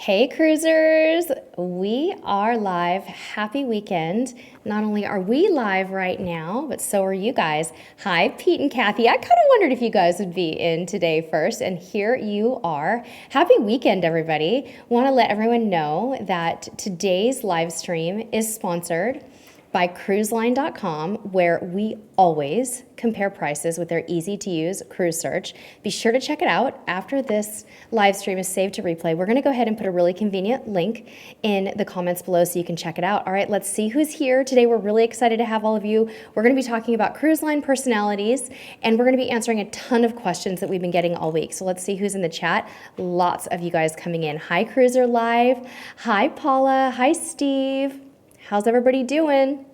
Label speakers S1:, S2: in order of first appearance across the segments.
S1: Hey cruisers, we are live. Happy weekend. Not only are we live right now, but so are you guys. Hi, Pete and Kathy. I kind of wondered if you guys would be in today first, and here you are. Happy weekend, everybody. Want to let everyone know that today's live stream is sponsored by cruiseline.com, where we always compare prices with their easy-to-use cruise search. Be sure to check it out after this live stream is saved to replay. We're going to go ahead and put a really convenient link in the comments below so you can check it out. All right, let's see who's here. Today we're really excited to have all of you. We're going to be talking about cruise line personalities, and we're going to be answering a ton of questions that we've been getting all week. So let's see who's in the chat. Lots of you guys coming in. Hi, Cruiser Live. Hi, Paula. Hi, Steve. How's everybody doing?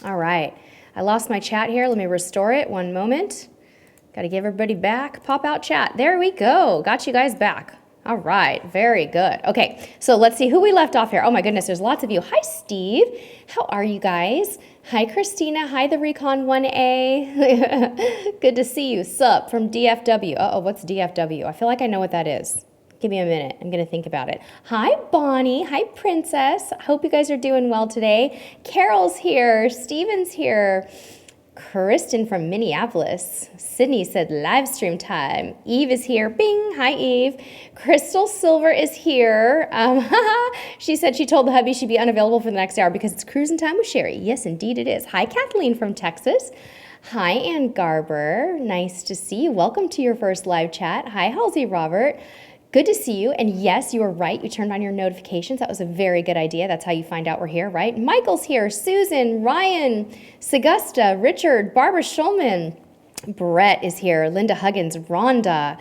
S1: All right, I lost my chat here. Let me restore it. One moment. Got to give everybody back. Pop out chat. There we go. Got you guys back. All right, very good. Okay, so let's see who we left off here. Oh my goodness, there's lots of you. Hi, Steve. How are you guys? Hi, Christina. Hi, the Recon 1A. Good to see you. Sup from DFW. Uh-oh, what's DFW? I feel like I know what that is. Give me a minute. I'm going to think about it. Hi, Bonnie. Hi, Princess. Hope you guys are doing well today. Carol's here. Steven's here. Kristen from Minneapolis. Sydney said live stream time. Eve is here. Bing. Hi, Eve. Crystal Silver is here. She said she told the hubby she'd be unavailable for the next hour because it's cruising time with Sherry. Yes, indeed it is. Hi, Kathleen from Texas. Hi, Ann Garber. Nice to see you. Welcome to your first live chat. Hi, Halsey Robert. Good to see you. And yes, you were right. You turned on your notifications. That was a very good idea. That's how you find out we're here, right? Michael's here. Susan, Ryan, Segusta, Richard, Barbara Schulman. Brett is here. Linda Huggins, Rhonda.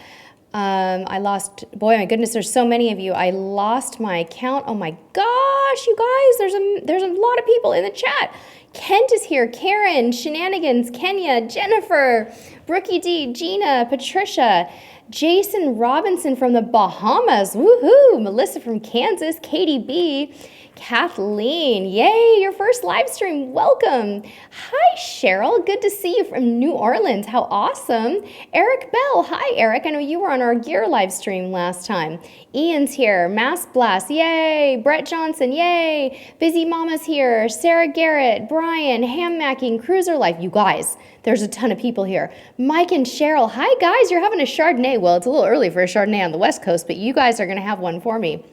S1: I lost, boy, my goodness, there's so many of you. I lost my count. Oh my gosh, you guys, there's a lot of people in the chat. Kent is here. Karen, Shenanigans, Kenya, Jennifer, Brookie D, Gina, Patricia, Jason Robinson from the Bahamas, woohoo! Melissa from Kansas, Katie B, Kathleen, yay, your first live stream, welcome. Hi, Cheryl, good to see you from New Orleans, how awesome. Eric Bell, hi, Eric, I know you were on our gear live stream last time. Ian's here, Mass Blast, yay. Brett Johnson, yay. Busy Mama's here, Sarah Garrett, Brian, Ham Macking, Cruiser Life, you guys. There's a ton of people here. Mike and Cheryl, hi guys, you're having a Chardonnay. Well, it's a little early for a Chardonnay on the West Coast, but you guys are gonna have one for me.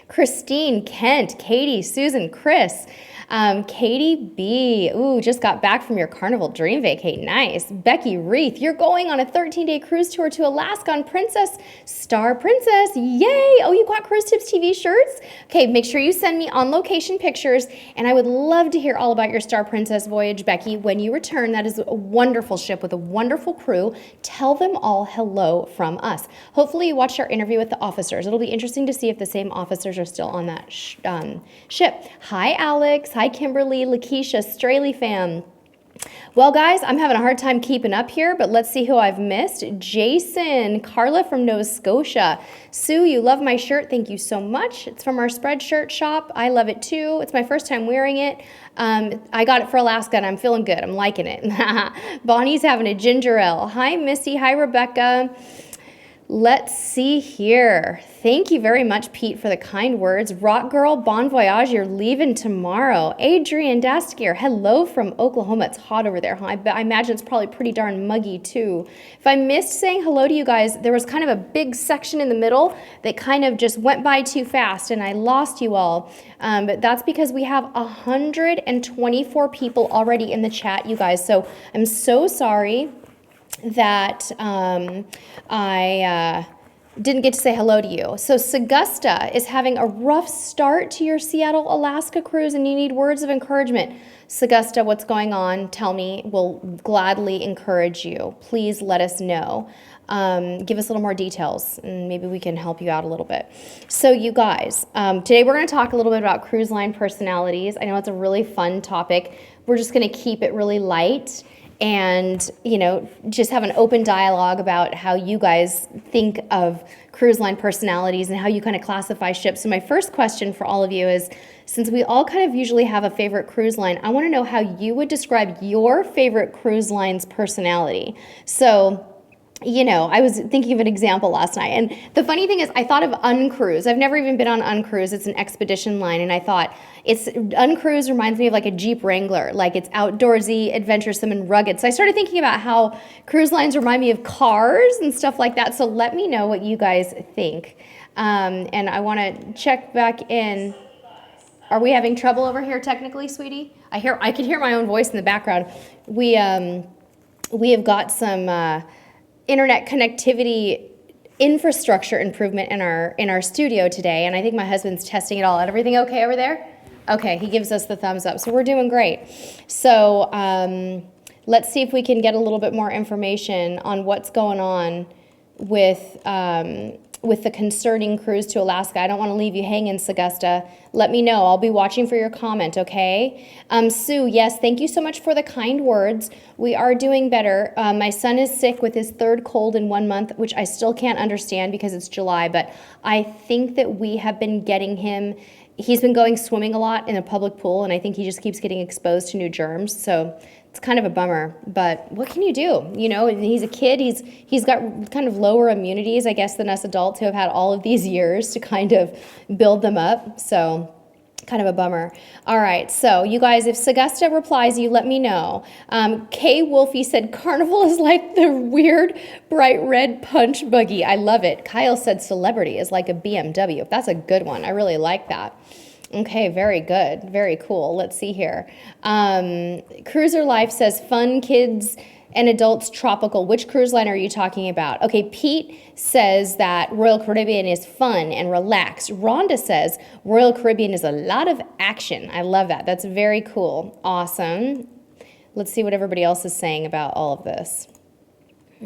S1: Christine, Kent, Katie, Susan, Chris, Katie B. Ooh, just got back from your Carnival Dream Vacate. Nice. Becky Reith, you're going on a 13-day cruise tour to Alaska on Princess Star Princess. Yay! Oh, you got Cruise Tips TV shirts? Okay, make sure you send me on-location pictures, and I would love to hear all about your Star Princess voyage, Becky. When you return, that is a wonderful ship with a wonderful crew. Tell them all hello from us. Hopefully you watched our interview with the officers. It'll be interesting to see if the same officers are still on that ship. Hi, Alex. Hi, Kimberly, Lakeisha, Straley fam. Well, guys, I'm having a hard time keeping up here, but let's see who I've missed. Jason, Carla from Nova Scotia. Sue, you love my shirt. Thank you so much. It's from our Spreadshirt shop. I love it too. It's my first time wearing it. I got it for Alaska and I'm feeling good. I'm liking it. Bonnie's having a ginger ale. Hi, Missy. Hi, Rebecca. Let's see here. Thank you very much, Pete, for the kind words. Rock Girl, bon voyage, you're leaving tomorrow. Adrian Dastier, hello from Oklahoma. It's hot over there, huh? I imagine it's probably pretty darn muggy, too. If I missed saying hello to you guys, there was kind of a big section in the middle that kind of just went by too fast, and I lost you all. But that's because we have 124 people already in the chat, you guys. So I'm so sorry that I didn't get to say hello to you. So Segusta is having a rough start to your Seattle, Alaska cruise and you need words of encouragement. Segusta, what's going on? Tell me. We'll gladly encourage you. Please let us know. Give us a little more details and maybe we can help you out a little bit. So you guys, today we're going to talk a little bit about cruise line personalities. I know it's a really fun topic. We're just going to keep it really light and, you know, just have an open dialogue about how you guys think of cruise line personalities and how you kind of classify ships. So my first question for all of you is, since we all kind of usually have a favorite cruise line, I want to know how you would describe your favorite cruise line's personality. So you know, I was thinking of an example last night. And the funny thing is, I thought of Uncruise. I've never even been on Uncruise. It's an expedition line. And I thought, Uncruise reminds me of like a Jeep Wrangler. Like it's outdoorsy, adventuresome, and rugged. So I started thinking about how cruise lines remind me of cars and stuff like that. So let me know what you guys think. And I want to check back in. Are we having trouble over here technically, sweetie? I can hear my own voice in the background. We have got some internet connectivity infrastructure improvement in our studio today, and I think my husband's testing it all out. Everything okay over there? Okay, he gives us the thumbs up, so we're doing great. So let's see if we can get a little bit more information on what's going on with the concerning cruise to Alaska. I don't want to leave you hanging, Augusta. Let me know. I'll be watching for your comment, okay? Sue, yes, thank you so much for the kind words. We are doing better. My son is sick with his third cold in 1 month, which I still can't understand because it's July, but I think that we have been getting him. He's been going swimming a lot in a public pool, and I think he just keeps getting exposed to new germs. So it's kind of a bummer, but what can you do? You know, he's a kid. He's got kind of lower immunities, I guess, than us adults who have had all of these years to kind of build them up. So kind of a bummer. All right, so you guys, if Augusta replies, you let me know. Kay Wolfie said, Carnival is like the weird bright red punch buggy. I love it. Kyle said celebrity is like a BMW. That's a good one. I really like that. Okay, very good. Very cool. Let's see here. Cruiser Life says fun, kids and adults, tropical. Which cruise line are you talking about? Okay, Pete says that Royal Caribbean is fun and relaxed. Rhonda says Royal Caribbean is a lot of action. I love that. That's very cool. Awesome. Let's see what everybody else is saying about all of this.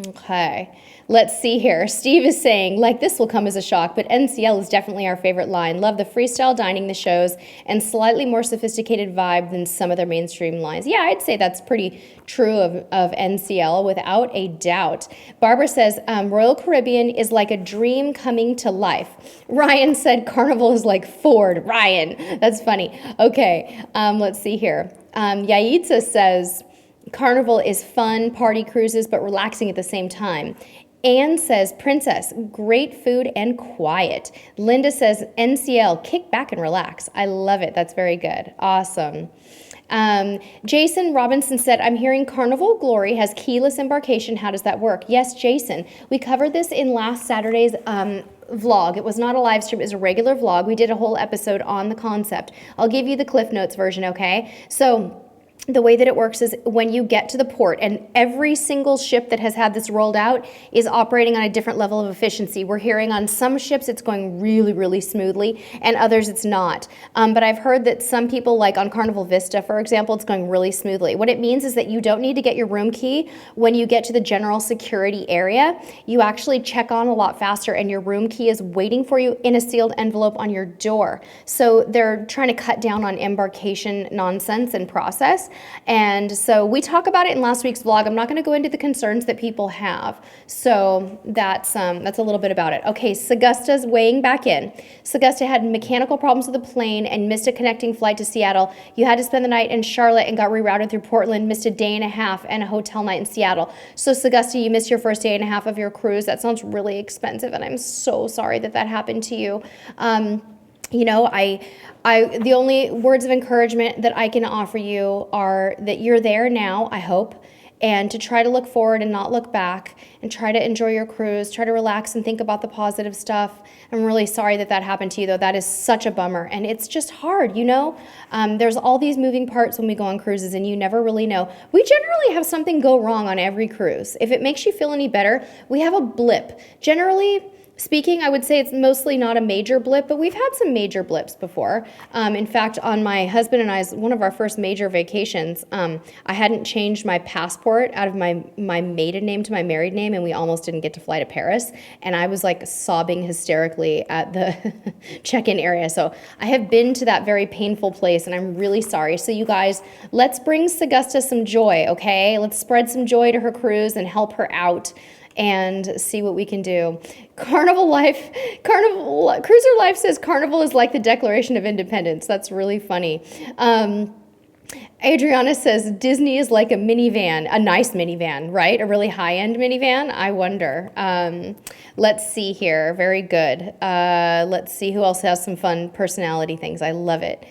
S1: Okay, let's see here. Steve is saying, like, this will come as a shock, but NCL is definitely our favorite line. Love the freestyle dining, the shows, and slightly more sophisticated vibe than some of their mainstream lines. Yeah, I'd say that's pretty true of NCL, without a doubt. Barbara says, Royal Caribbean is like a dream coming to life. Ryan said, Carnival is like Ford. Ryan, that's funny. Okay, let's see here. Yaitza says, Carnival is fun, party cruises, but relaxing at the same time. Anne says, Princess, great food and quiet. Linda says, NCL, kick back and relax. I love it. That's very good. Awesome. Jason Robinson said, I'm hearing Carnival Glory has keyless embarkation. How does that work? Yes, Jason. We covered this in last Saturday's vlog. It was not a live stream. It was a regular vlog. We did a whole episode on the concept. I'll give you the Cliff Notes version, okay? So the way that it works is when you get to the port, and every single ship that has had this rolled out is operating on a different level of efficiency. We're hearing on some ships it's going really, really smoothly, and others it's not. But I've heard that some people, like on Carnival Vista, for example, it's going really smoothly. What it means is that you don't need to get your room key when you get to the general security area. You actually check on a lot faster, and your room key is waiting for you in a sealed envelope on your door. So they're trying to cut down on embarkation nonsense and process. And so we talk about it in last week's vlog. I'm not going to go into the concerns that people have. So that's a little bit about it. Okay, Saugusta's weighing back in. Saugusta had mechanical problems with the plane and missed a connecting flight to Seattle. You had to spend the night in Charlotte and got rerouted through Portland, missed a day and a half and a hotel night in Seattle. So Saugusta, you missed your first day and a half of your cruise. That sounds really expensive, and I'm so sorry that that happened to you. You know, the only words of encouragement that I can offer you are that you're there now, I hope, and to try to look forward and not look back, and try to enjoy your cruise, try to relax and think about the positive stuff. I'm really sorry that that happened to you, though. That is such a bummer, and it's just hard, you know? There's all these moving parts when we go on cruises, and you never really know. We generally have something go wrong on every cruise. If it makes you feel any better, we have a blip. Generally speaking, I would say it's mostly not a major blip, but we've had some major blips before. In fact, on my husband and I's, one of our first major vacations, I hadn't changed my passport out of my maiden name to my married name, and we almost didn't get to fly to Paris. And I was like sobbing hysterically at the check-in area. So I have been to that very painful place, and I'm really sorry. So you guys, let's bring Saugusta some joy, okay? Let's spread some joy to her cruise and help her out and see what we can do. Cruiser Life says Carnival is like the Declaration of Independence. That's really funny. Adriana says Disney is like a minivan, a nice minivan, right? A really high-end minivan. I wonder. Let's see here. Very good. Let's see who else has some fun personality things. I love it.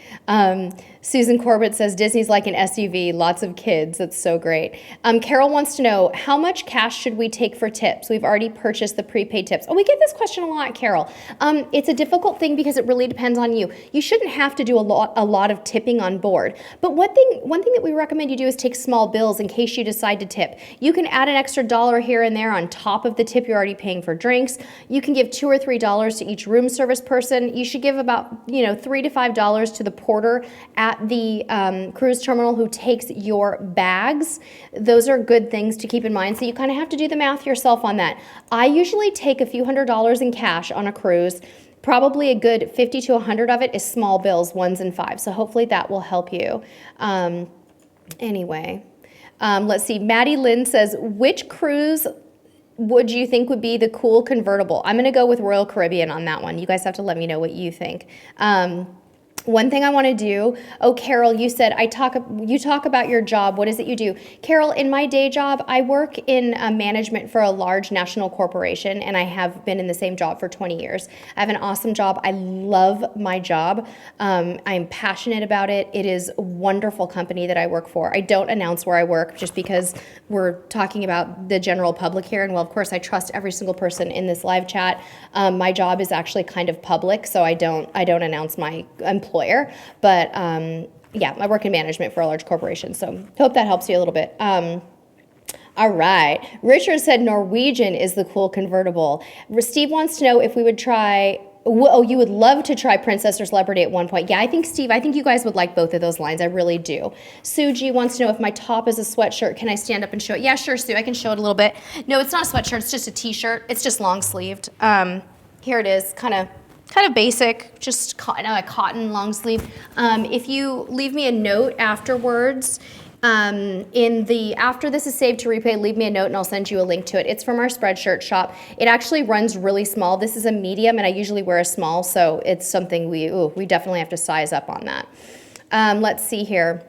S1: Susan Corbett says Disney's like an SUV, lots of kids. That's so great. Carol wants to know, how much cash should we take for tips? We've already purchased the prepaid tips. Oh, we get this question a lot, Carol. It's a difficult thing because it really depends on you. You shouldn't have to do a lot of tipping on board. But one thing that we recommend you do is take small bills in case you decide to tip. You can add an extra $1 here and there on top of the tip you're already paying for drinks. You can give $2 or $3 to each room service person. You should give about $3 to $5 to the porter at the cruise terminal who takes your bags. Those are good things to keep in mind. So you kind of have to do the math yourself on that. I usually take a few $100s in cash on a cruise. Probably a good 50 to 100 of it is small bills, 1s and 5s. So hopefully that will help you. Anyway, let's see. Maddie Lynn says, which cruise would you think would be the cool convertible? I'm going to go with Royal Caribbean on that one. You guys have to let me know what you think. One thing I want to do, oh, Carol, you said, you talk about your job. What is it you do? Carol, in my day job, I work in management for a large national corporation, and I have been in the same job for 20 years. I have an awesome job. I love my job. I'm passionate about it. It is a wonderful company that I work for. I don't announce where I work just because we're talking about the general public here. And well, of course, I trust every single person in this live chat. My job is actually kind of public, so I don't announce my employer. But yeah, I work in management for a large corporation, so hope that helps you a little bit. All right. Richard said Norwegian is the cool convertible. Steve wants to know if we would try, oh, you would love to try Princess or Celebrity at one point. Yeah, I think, Steve, I think you guys would like both of those lines. I really do. Suji wants to know if my top is a sweatshirt. Can I stand up and show it? Yeah, sure, Sue. I can show it a little bit. No, it's not a sweatshirt. It's just a t-shirt. It's just long sleeved. Here it is, kind of basic, just a cotton long sleeve. If you leave me a note afterwards, after this is saved to repay, leave me a note and I'll send you a link to it. It's from our Spreadshirt shop. It actually runs really small. This is a medium and I usually wear a small, so it's something we definitely have to size up on that. Let's see here.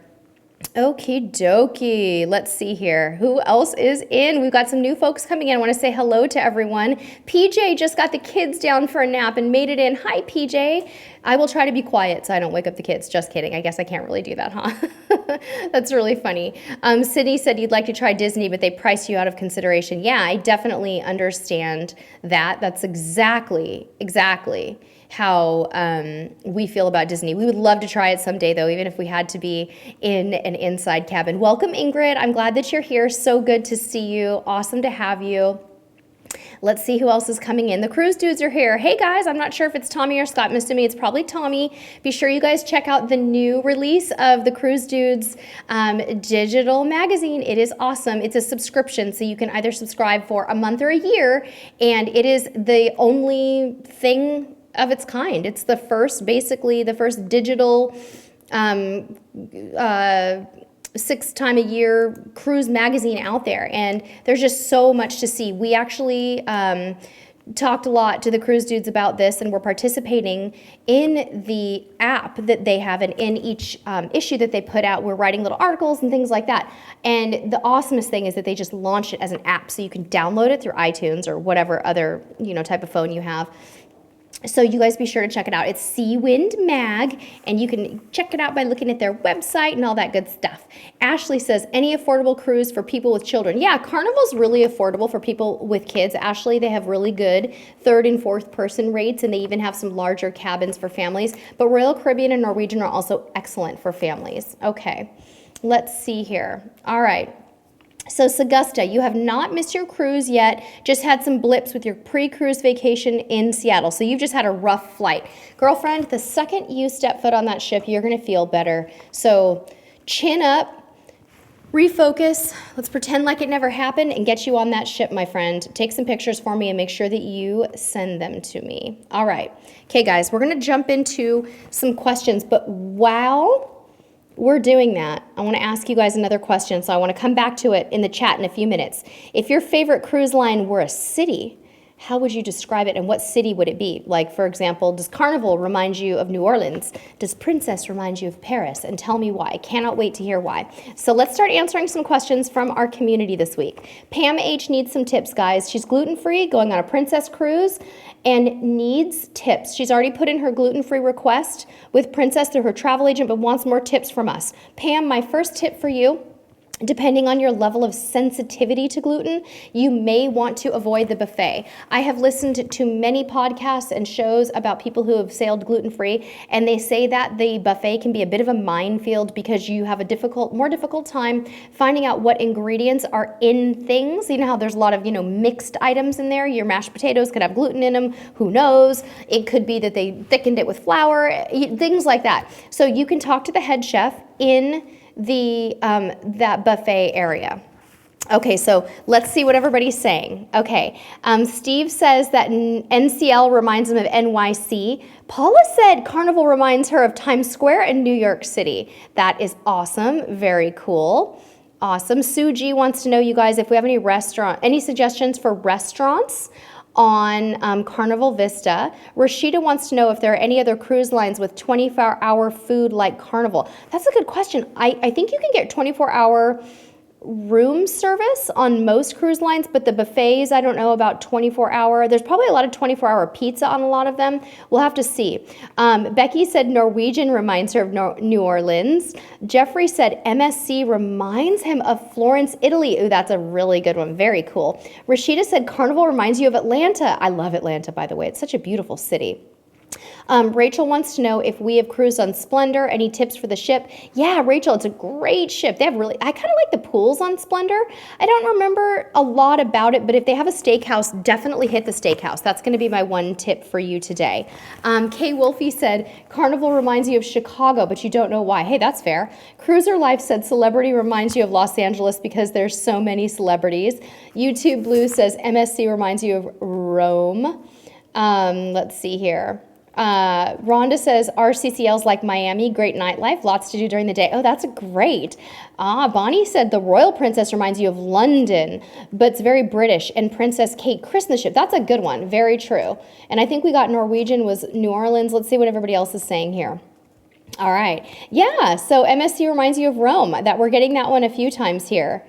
S1: Okie dokie. Let's see here. Who else is in? We've got some new folks coming in. I want to say hello to everyone. PJ just got the kids down for a nap and made it in. Hi, PJ. I will try to be quiet so I don't wake up the kids. Just kidding. I guess I can't really do that, huh? That's really funny. Sydney said you'd like to try Disney, but they price you out of consideration. Yeah, I definitely understand that. That's exactly how we feel about Disney. We would love to try it someday, though, even if we had to be in an inside cabin. Welcome, Ingrid. I'm glad that you're here. So good to see you. Awesome to have you. Let's see who else is coming in. The cruise dudes are here. Hey, guys, I'm not sure if it's Tommy or Scott. Missed me. It's probably Tommy. Be sure you guys check out the new release of the Cruise Dudes digital magazine. It is awesome. It's a subscription, so you can either subscribe for a month or a year, and it is the only thing of its kind. It's basically the first digital 6-time-a-year cruise magazine out there, and there's just so much to see. We actually talked a lot to the cruise dudes about this, and we're participating in the app that they have, and in each issue that they put out, we're writing little articles and things like that. And the awesomest thing is that they just launched it as an app, so you can download it through iTunes or whatever other type of phone you have. So you guys be sure to check it out. It's Seawind Mag, and you can check it out by looking at their website and all that good stuff. Ashley says, any affordable cruise for people with children? Yeah, Carnival's really affordable for people with kids. Ashley, they have really good 3rd and 4th person rates, and they even have some larger cabins for families. But Royal Caribbean and Norwegian are also excellent for families. Okay, let's see here. All right. So Saugusta, you have not missed your cruise yet, just had some blips with your pre-cruise vacation in Seattle. So you've just had a rough flight. Girlfriend, the second you step foot on that ship, you're gonna feel better. So chin up, refocus, let's pretend like it never happened and get you on that ship, my friend. Take some pictures for me and make sure that you send them to me. All right, okay guys, we're gonna jump into some questions, but while we're doing that, I want to ask you guys another question, so I want to come back to it in the chat in a few minutes. If your favorite cruise line were a city, how would you describe it and what city would it be? Like, for example, does Carnival remind you of New Orleans? Does Princess remind you of Paris? And tell me why. I cannot wait to hear why. So let's start answering some questions from our community this week. Pam H needs some tips, guys. She's gluten-free, going on a Princess cruise, and needs tips. She's already put in her gluten-free request with Princess through her travel agent, but wants more tips from us. Pam, my first tip for you, depending on your level of sensitivity to gluten, you may want to avoid the buffet. I have listened to many podcasts and shows about people who have sailed gluten-free, and they say that the buffet can be a bit of a minefield because you have a more difficult time finding out what ingredients are in things. You know how there's a lot of, mixed items in there. Your mashed potatoes could have gluten in them. Who knows? It could be that they thickened it with flour, things like that. So you can talk to the head chef in that buffet area. Okay, so let's see what everybody's saying. Okay, Steve says that NCL reminds him of NYC. Paula said Carnival reminds her of Times Square in New York City. That is awesome, very cool. Awesome. Sue G wants to know, you guys, if we have any suggestions for restaurants on Carnival Vista. Rashida wants to know if there are any other cruise lines with 24-hour food like Carnival. That's a good question. I think you can get 24-hour room service on most cruise lines, but the buffets, I don't know about 24-hour. There's probably a lot of 24-hour pizza on a lot of them. We'll have to see. Becky said Norwegian reminds her of New Orleans. Jeffrey said MSC reminds him of Florence, Italy. Ooh, that's a really good one. Very cool. Rashida said Carnival reminds you of Atlanta. I love Atlanta, by the way. It's such a beautiful city. Rachel wants to know if we have cruised on Splendor. Any tips for the ship? Yeah, Rachel, it's a great ship. They have I kind of like the pools on Splendor. I don't remember a lot about it, but if they have a steakhouse, definitely hit the steakhouse. That's going to be my one tip for you today. Kay Wolfie said, Carnival reminds you of Chicago, but you don't know why. Hey, that's fair. Cruiser Life said, Celebrity reminds you of Los Angeles because there's so many celebrities. YouTube Blue says, MSC reminds you of Rome. Let's see here. Rhonda says RCCL's like Miami, great nightlife, lots to do during the day. Oh, that's great. Bonnie said the Royal Princess reminds you of London, but it's very British, and Princess Kate christened the ship. That's a good one. Very true. And I think we got Norwegian was New Orleans. Let's see what everybody else is saying here. All right. Yeah, so MSC reminds you of Rome. That we're getting that one a few times here.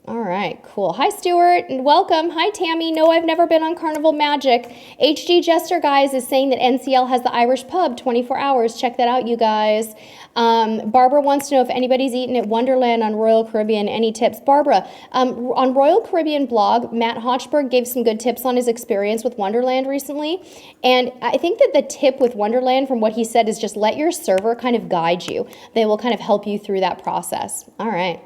S1: All right, cool. Hi, Stuart, and welcome. Hi, Tammy. No, I've never been on Carnival Magic. HG Jester, guys, is saying that NCL has the Irish pub 24 hours. Check that out, you guys. Barbara wants to know if anybody's eaten at Wonderland on Royal Caribbean. Any tips? Barbara, on Royal Caribbean blog, Matt Hochberg gave some good tips on his experience with Wonderland recently. And I think that the tip with Wonderland, from what he said, is just let your server kind of guide you. They will kind of help you through that process. All right.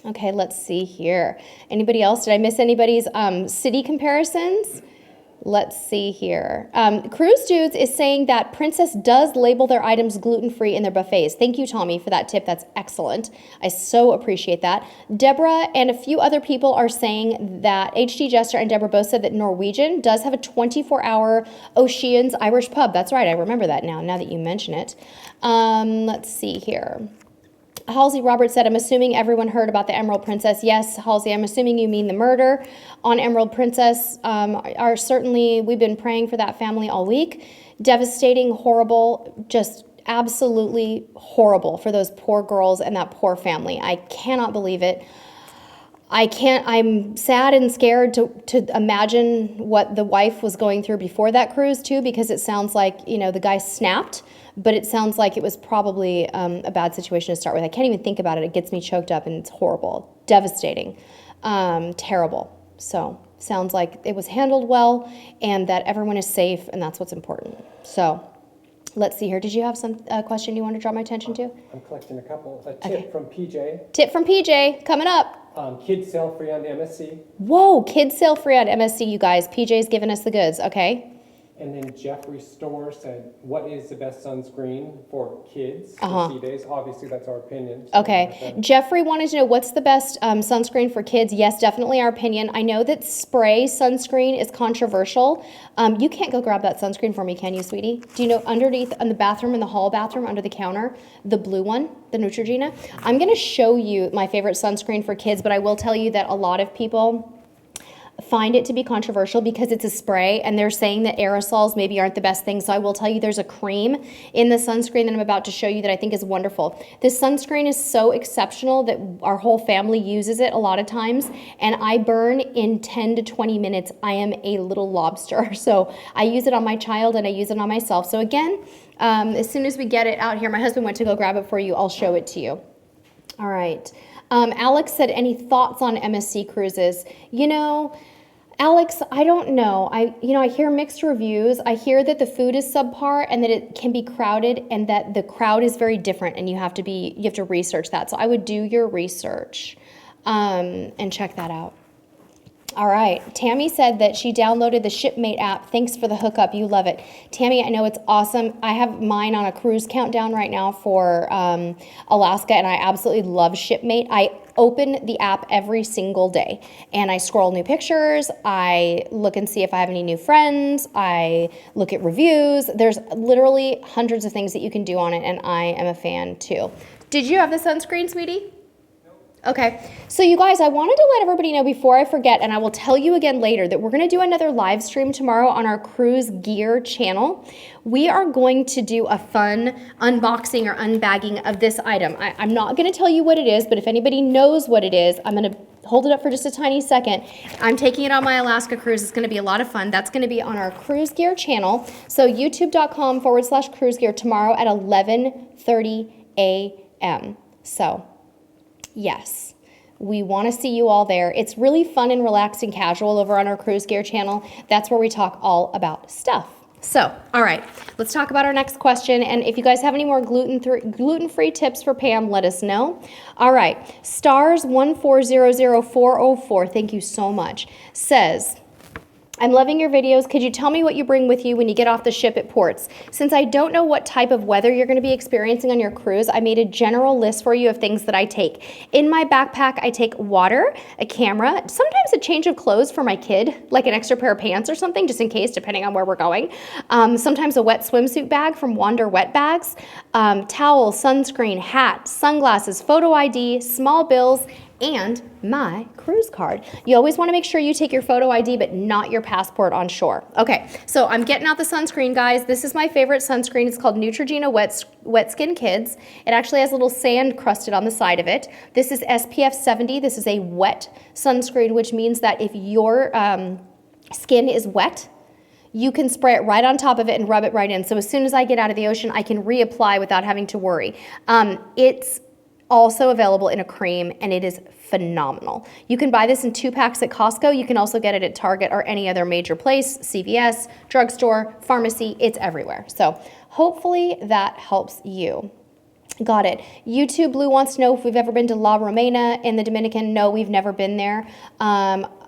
S1: Okay, let's see here. Anybody else? Did I miss anybody's city comparisons? Let's see here. Cruise Dudes is saying that Princess does label their items gluten-free in their buffets. Thank you, Tommy, for that tip. That's excellent. I so appreciate that. Deborah and a few other people are saying that HG Jester and Deborah both said that Norwegian does have a 24-hour Oceans Irish pub. That's right. I remember that now that you mention it. Let's see here. Halsey Roberts said, I'm assuming everyone heard about the Emerald Princess. Yes, Halsey, I'm assuming you mean the murder on Emerald Princess. We've been praying for that family all week. Devastating, horrible, just absolutely horrible for those poor girls and that poor family. I cannot believe it. I'm sad and scared to imagine what the wife was going through before that cruise too, because it sounds like, the guy snapped, but it sounds like it was probably a bad situation to start with. I can't even think about it. It gets me choked up and it's horrible, devastating, terrible. So sounds like it was handled well and that everyone is safe, and that's what's important. So let's see here. Did you have some question you want to draw my attention to?
S2: I'm collecting a couple. A tip from PJ.
S1: Tip from PJ coming up.
S2: Kids sale free on MSC.
S1: Whoa, kids sale free on MSC, you guys. PJ's giving us the goods, okay?
S2: And then Jeffrey Store said, what is the best sunscreen for kids for sea days? Obviously, that's our opinion. So
S1: okay. Jeffrey wanted to know, what's the best sunscreen for kids? Yes, definitely our opinion. I know that spray sunscreen is controversial. You can't go grab that sunscreen for me, can you, sweetie? Do you know underneath in the bathroom, in the hall bathroom, under the counter, the blue one, the Neutrogena? I'm going to show you my favorite sunscreen for kids, but I will tell you that a lot of people find it to be controversial because it's a spray and they're saying that aerosols maybe aren't the best thing. So I will tell you there's a cream in the sunscreen that I'm about to show you that I think is wonderful. This sunscreen is so exceptional that our whole family uses it a lot of times, and I burn in 10 to 20 minutes. I am a little lobster. So I use it on my child and I use it on myself. So again, as soon as we get it out here, my husband went to go grab it for you. I'll show it to you. All right. Alex said, any thoughts on MSC cruises? You know, Alex, I don't know. I hear mixed reviews. I hear that the food is subpar and that it can be crowded and that the crowd is very different and you have to research that. So I would do your research and check that out. All right. Tammy said that she downloaded the Shipmate app. Thanks for the hookup. You love it. Tammy, I know it's awesome. I have mine on a cruise countdown right now for Alaska, and I absolutely love Shipmate. I open the app every single day, and I scroll new pictures. I look and see if I have any new friends. I look at reviews. There's literally hundreds of things that you can do on it, and I am a fan too. Did you have the sunscreen, sweetie? Okay, so you guys, I wanted to let everybody know before I forget, and I will tell you again later, that we're going to do another live stream tomorrow on our Cruise Gear channel. We are going to do a fun unboxing or unbagging of this item. I'm not going to tell you what it is, but if anybody knows what it is, I'm going to hold it up for just a tiny second. I'm taking it on my Alaska cruise. It's going to be a lot of fun. That's going to be on our Cruise Gear channel. So youtube.com/Cruise Gear tomorrow at 11:30 a.m. So yes, we want to see you all there. It's really fun and relaxed and casual over on our Cruise Gear channel. That's where we talk all about stuff. So, all right, let's talk about our next question. And if you guys have any more gluten-free tips for Pam, let us know. All right, stars1400404, thank you so much, says, I'm loving your videos. Could you tell me what you bring with you when you get off the ship at ports? Since I don't know what type of weather you're going to be experiencing on your cruise, I made a general list for you of things that I take. In my backpack, I take water, a camera, sometimes a change of clothes for my kid, like an extra pair of pants or something, just in case, depending on where we're going. Sometimes a wet swimsuit bag from Wander Wet Bags, towel, sunscreen, hat, sunglasses, photo ID, small bills, and my cruise card. You always want to make sure you take your photo ID, but not your passport on shore. Okay, so I'm getting out the sunscreen, guys. This is my favorite sunscreen. It's called Neutrogena Wet Skin Kids. It actually has a little sand crusted on the side of it. This is SPF 70. This is a wet sunscreen, which means that if your skin is wet, you can spray it right on top of it and rub it right in. So as soon as I get out of the ocean, I can reapply without having to worry. It's also available in a cream, and it is phenomenal. You can buy this in 2 packs at Costco. You can also get it at Target or any other major place, CVS, drugstore, pharmacy, it's everywhere. So hopefully that helps you. Got it. YouTube Blue wants to know if we've ever been to La Romana in the Dominican. No, we've never been there.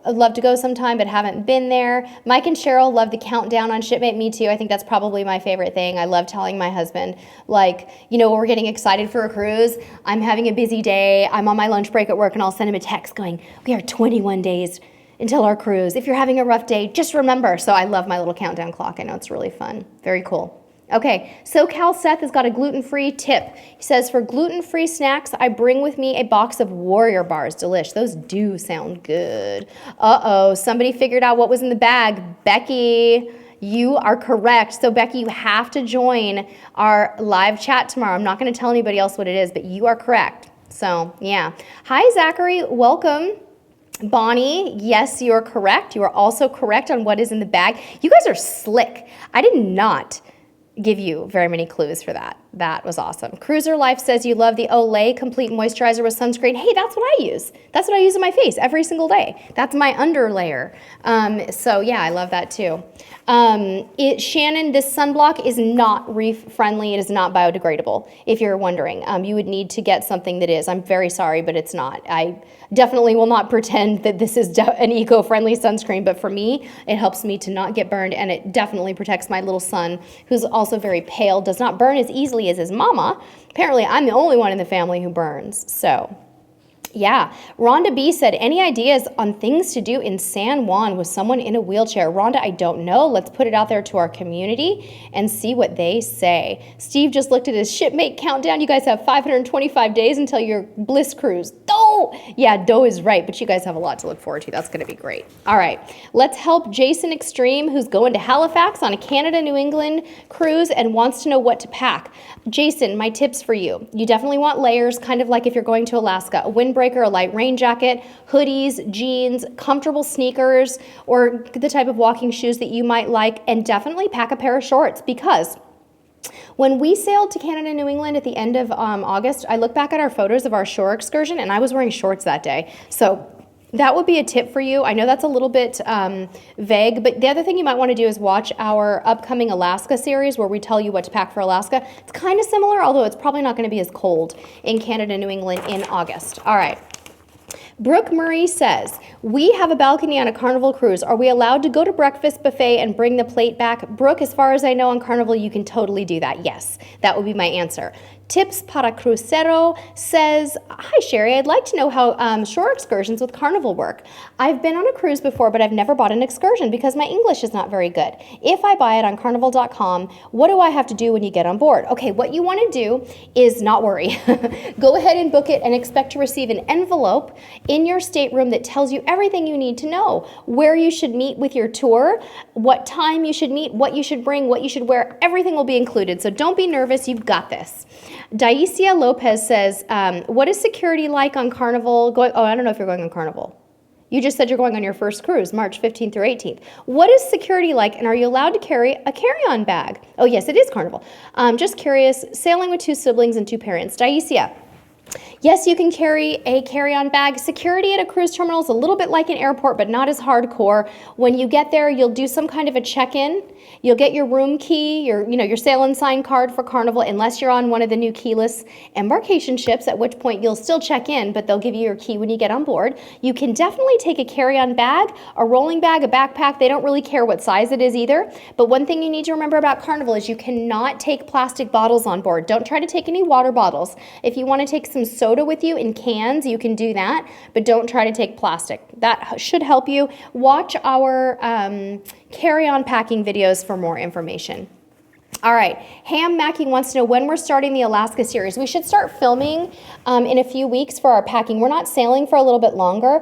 S1: I'd love to go sometime, but haven't been there. Mike and Cheryl love the countdown on Shipmate. Me too. I think that's probably my favorite thing. I love telling my husband, like, when we're getting excited for a cruise, I'm having a busy day, I'm on my lunch break at work, and I'll send him a text going, we are 21 days until our cruise. If you're having a rough day, just remember. So I love my little countdown clock. I know it's really fun. Very cool. Okay, SoCal Seth has got a gluten-free tip. He says, for gluten-free snacks, I bring with me a box of Warrior Bars. Delish. Those do sound good. Uh-oh, somebody figured out what was in the bag. Becky, you are correct. So Becky, you have to join our live chat tomorrow. I'm not going to tell anybody else what it is, but you are correct. So, yeah. Hi, Zachary. Welcome. Bonnie, yes, you are correct. You are also correct on what is in the bag. You guys are slick. I did not give you very many clues for that. That was awesome. Cruiser Life says you love the Olay Complete Moisturizer with Sunscreen. Hey, that's what I use. That's what I use on my face every single day. That's my underlayer. So yeah, I love that too. Shannon, this sunblock is not reef friendly. It is not biodegradable, if you're wondering. You would need to get something that is. I'm very sorry, but it's not. I definitely will not pretend that this is an eco-friendly sunscreen, but for me, it helps me to not get burned, and it definitely protects my little son, who's also very pale, does not burn as easily as his mama. Apparently, I'm the only one in the family who burns, so Yeah. Rhonda B said, any ideas on things to do in San Juan with someone in a wheelchair? Rhonda, I don't know. Let's put it out there to our community and see what they say. Steve just looked at his shipmate countdown. You guys have 525 days until your Bliss cruise. Doe! Yeah, Doe is right, but you guys have a lot to look forward to. That's going to be great. All right. Let's help Jason Extreme, who's going to Halifax on a Canada-New England cruise and wants to know what to pack. Jason, my tips for you. You definitely want layers, kind of like if you're going to Alaska. A windbreaker, a light rain jacket, hoodies, jeans, comfortable sneakers, or the type of walking shoes that you might like, and definitely pack a pair of shorts because when we sailed to Canada, New England at the end of August, I look back at our photos of our shore excursion and I was wearing shorts that day. So that would be a tip for you. I know that's a little bit vague, but the other thing you might want to do is watch our upcoming Alaska series where we tell you what to pack for Alaska. It's kind of similar, although it's probably not going to be as cold in Canada, New England in August. All right. Brooke Murray says, we have a balcony on a Carnival cruise. Are we allowed to go to breakfast buffet and bring the plate back? Brooke, as far as I know on Carnival, you can totally do that. Yes, that would be my answer. Tips para Crucero says, hi Sherry, I'd like to know how shore excursions with Carnival work. I've been on a cruise before, but I've never bought an excursion because my English is not very good. If I buy it on carnival.com, what do I have to do when you get on board? Okay, what you want to do is not worry. Go ahead and book it and expect to receive an envelope in your stateroom that tells you everything you need to know. Where you should meet with your tour, what time you should meet, what you should bring, what you should wear, everything will be included. So don't be nervous, you've got this. Daisia Lopez says, what is security like on Carnival? I don't know if you're going on Carnival. You just said you're going on your first cruise, March 15th through 18th. What is security like, and are you allowed to carry a carry-on bag? Oh, yes, it is Carnival. Just curious, sailing with 2 siblings and 2 parents. Daisia. Yes, you can carry a carry-on bag. Security at a cruise terminal is a little bit like an airport, but not as hardcore. When you get there, you'll do some kind of a check-in. You'll get your room key, your sail and sign card for Carnival, unless you're on one of the new keyless embarkation ships, at which point you'll still check in, but they'll give you your key when you get on board. You can definitely take a carry-on bag, a rolling bag, a backpack. They don't really care what size it is either. But one thing you need to remember about Carnival is you cannot take plastic bottles on board. Don't try to take any water bottles. If you want to take some soda with you in cans, you can do that, but don't try to take plastic. That should help you. Watch our carry-on packing videos for more information. All right, Ham Mackie wants to know when we're starting the Alaska series. We should start filming in a few weeks for our packing. We're not sailing for a little bit longer.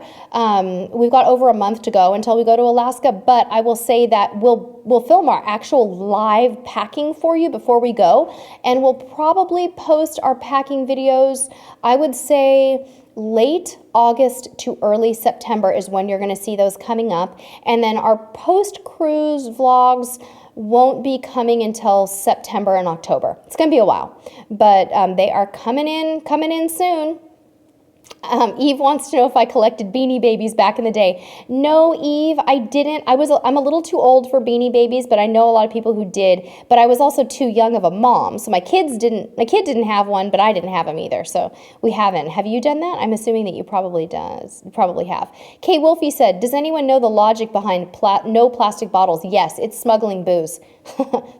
S1: We've got over a month to go until we go to Alaska, but I will say that we'll film our actual live packing for you before we go, and we'll probably post our packing videos, I would say, late August to early September is when you're going to see those coming up. And then our post-cruise vlogs won't be coming until September and October. It's going to be a while, but they are coming in soon. Eve wants to know if I collected Beanie Babies back in the day. No, Eve, I didn't. I'm a little too old for Beanie Babies, but I know a lot of people who did. But I was also too young of a mom, so my kid didn't have one, but I didn't have them either. So we haven't. Have you done that? I'm assuming that you probably have. Kay Wolfie said, "Does anyone know the logic behind no plastic bottles?" Yes, it's smuggling booze.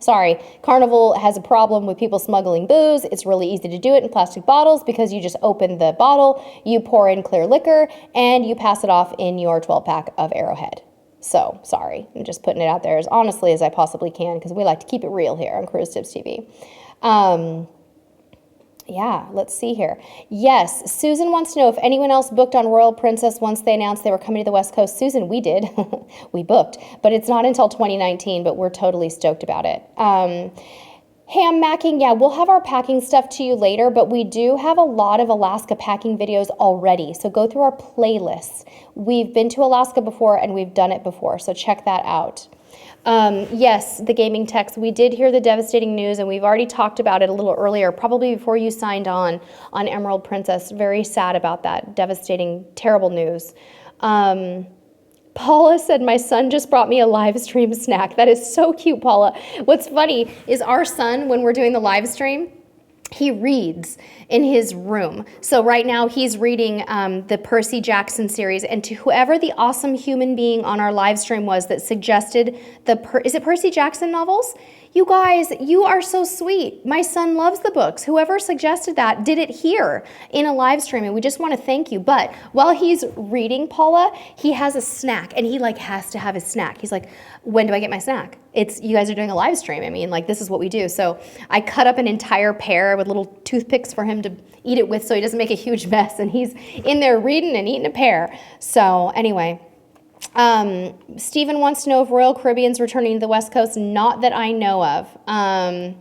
S1: Sorry, Carnival has a problem with people smuggling booze. It's really easy to do it in plastic bottles because you just open the bottle, you pour in clear liquor, and you pass it off in your 12-pack of Arrowhead. So, sorry, I'm just putting it out there as honestly as I possibly can because we like to keep it real here on Cruise Tips TV. Yeah, let's see here. Yes, Susan wants to know if anyone else booked on Royal Princess once they announced they were coming to the West Coast. Susan, we did. We booked, but it's not until 2019, but we're totally stoked about it. Ham macking, yeah, we'll have our packing stuff to you later, but we do have a lot of Alaska packing videos already, so go through our playlists. We've been to Alaska before, and we've done it before, so check that out. Yes, the gaming text. We did hear the devastating news, and we've already talked about it a little earlier, probably before you signed on Emerald Princess. Very sad about that. Devastating, terrible news. Paula said, my son just brought me a live stream snack. That is so cute, Paula. What's funny is our son, when we're doing the live stream, he reads in his room. So right now he's reading the Percy Jackson series, and to whoever the awesome human being on our live stream was that suggested is it Percy Jackson novels? You guys, you are so sweet. My son loves the books. Whoever suggested that did it here in a live stream, and we just want to thank you. But while he's reading, Paula, he has a snack, and he like has to have his snack. He's like, when do I get my snack? It's, you guys are doing a live stream. I mean, like, this is what we do. So I cut up an entire pear with little toothpicks for him to eat it with so he doesn't make a huge mess, and he's in there reading and eating a pear. So anyway. Stephen wants to know if Royal Caribbean's returning to the West Coast. Not that I know of.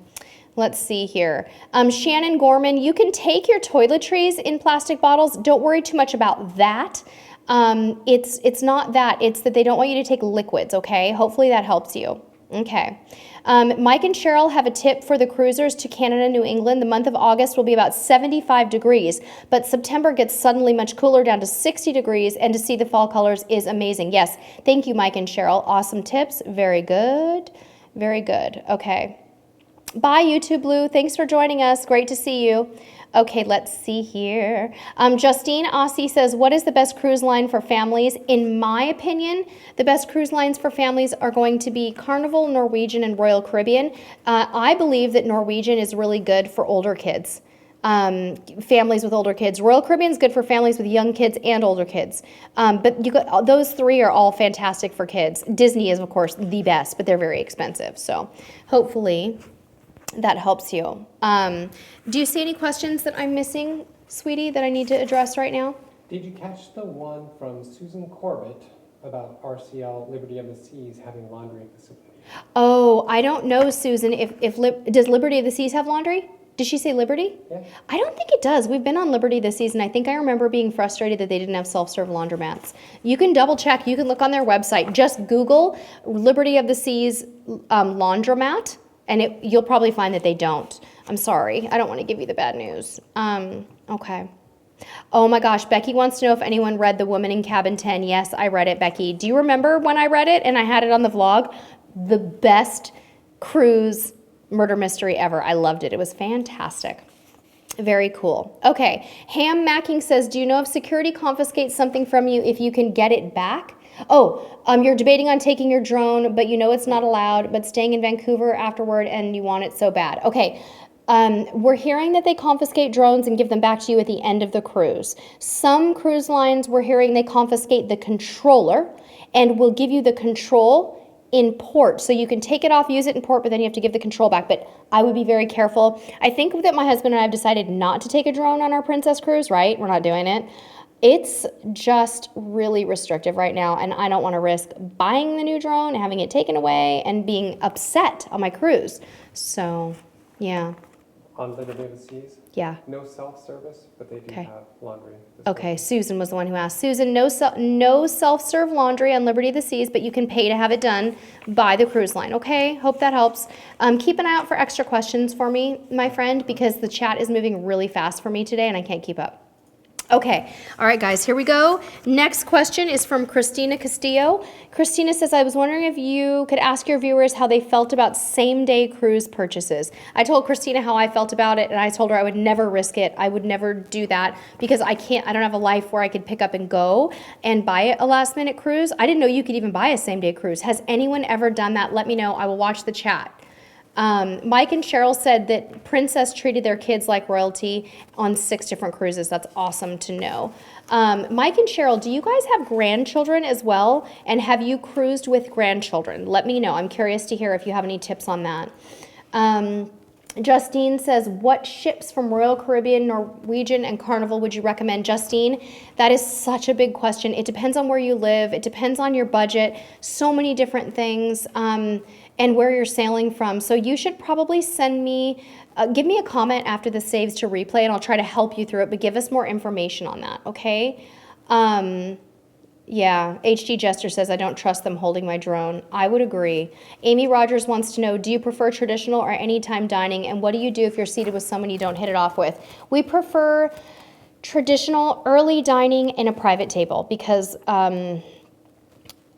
S1: Let's see here. Shannon Gorman, you can take your toiletries in plastic bottles. Don't worry too much about that. It's not that. It's that they don't want you to take liquids, okay? Hopefully that helps you. Okay. Mike and Cheryl have a tip for the cruisers to Canada, New England. The month of August will be about 75 degrees, but September gets suddenly much cooler, down to 60 degrees, and to see the fall colors is amazing. Yes, thank you, Mike and Cheryl. Awesome tips. Very good. Very good. Okay. Bye, YouTube Blue. Thanks for joining us. Great to see you. Okay, let's see here. Justine Aussie says, what is the best cruise line for families? In my opinion, the best cruise lines for families are going to be Carnival, Norwegian, and Royal Caribbean. I believe that Norwegian is really good for older kids, families with older kids. Royal Caribbean is good for families with young kids and older kids. But those three are all fantastic for kids. Disney is, of course, the best, but they're very expensive. So hopefully that helps you. Do you see any questions that I'm missing, sweetie, that I need to address right now?
S2: Did you catch the one from Susan Corbett about RCL Liberty of the Seas having laundry facility?
S1: Oh, I don't know, Susan. Does Liberty of the Seas have laundry? Did she say Liberty?
S2: Yeah.
S1: I don't think it does. We've been on Liberty this season. I think I remember being frustrated that they didn't have self-serve laundromats. You can double check. You can look on their website. Just Google Liberty of the Seas laundromat, and you'll probably find that they don't. I'm sorry. I don't want to give you the bad news. Okay. Oh my gosh, Becky wants to know if anyone read The Woman in Cabin 10. Yes, I read it, Becky. Do you remember when I read it and I had it on the vlog? The best cruise murder mystery ever. I loved it. It was fantastic. Very cool. Okay. Ham Macking says, do you know if security confiscates something from you if you can get it back? Oh, you're debating on taking your drone, but you know it's not allowed, but staying in Vancouver afterward and you want it so bad. Okay. We're hearing that they confiscate drones and give them back to you at the end of the cruise. Some cruise lines, we're hearing they confiscate the controller and will give you the control in port. So you can take it off, use it in port, but then you have to give the control back. But I would be very careful. I think that my husband and I have decided not to take a drone on our Princess cruise, right? We're not doing it. It's just really restrictive right now, and I don't want to risk buying the new drone, having it taken away, and being upset on my cruise. So, yeah.
S2: On Liberty of the Seas?
S1: Yeah.
S2: No self-service, but they do have laundry.
S1: Okay, Susan was the one who asked. Susan, no self-serve laundry on Liberty of the Seas, but you can pay to have it done by the cruise line. Okay, hope that helps. Keep an eye out for extra questions for me, my friend, because the chat is moving really fast for me today and I can't keep up. Okay, all right, guys, here we go. Next question is from Christina Castillo. Christina says, I was wondering if you could ask your viewers how they felt about same-day cruise purchases. I told Christina how I felt about it, and I told her I would never risk it. I would never do that because I don't have a life where I could pick up and go and buy a last-minute cruise. I didn't know you could even buy a same-day cruise. Has anyone ever done that? Let me know. I will watch the chat. Mike and Cheryl said that Princess treated their kids like royalty on 6 different cruises. That's awesome to know. Mike and Cheryl, do you guys have grandchildren as well? And have you cruised with grandchildren? Let me know. I'm curious to hear if you have any tips on that. Justine says, what ships from Royal Caribbean, Norwegian, and Carnival would you recommend? Justine, that is such a big question. It depends on where you live. It depends on your budget. So many different things. And where you're sailing from. So you should probably send me, give me a comment after the saves to replay and I'll try to help you through it, but give us more information on that, okay? Yeah, HG Jester says, I don't trust them holding my drone. I would agree. Amy Rogers wants to know, do you prefer traditional or anytime dining? And what do you do if you're seated with someone you don't hit it off with? We prefer traditional early dining in a private table because on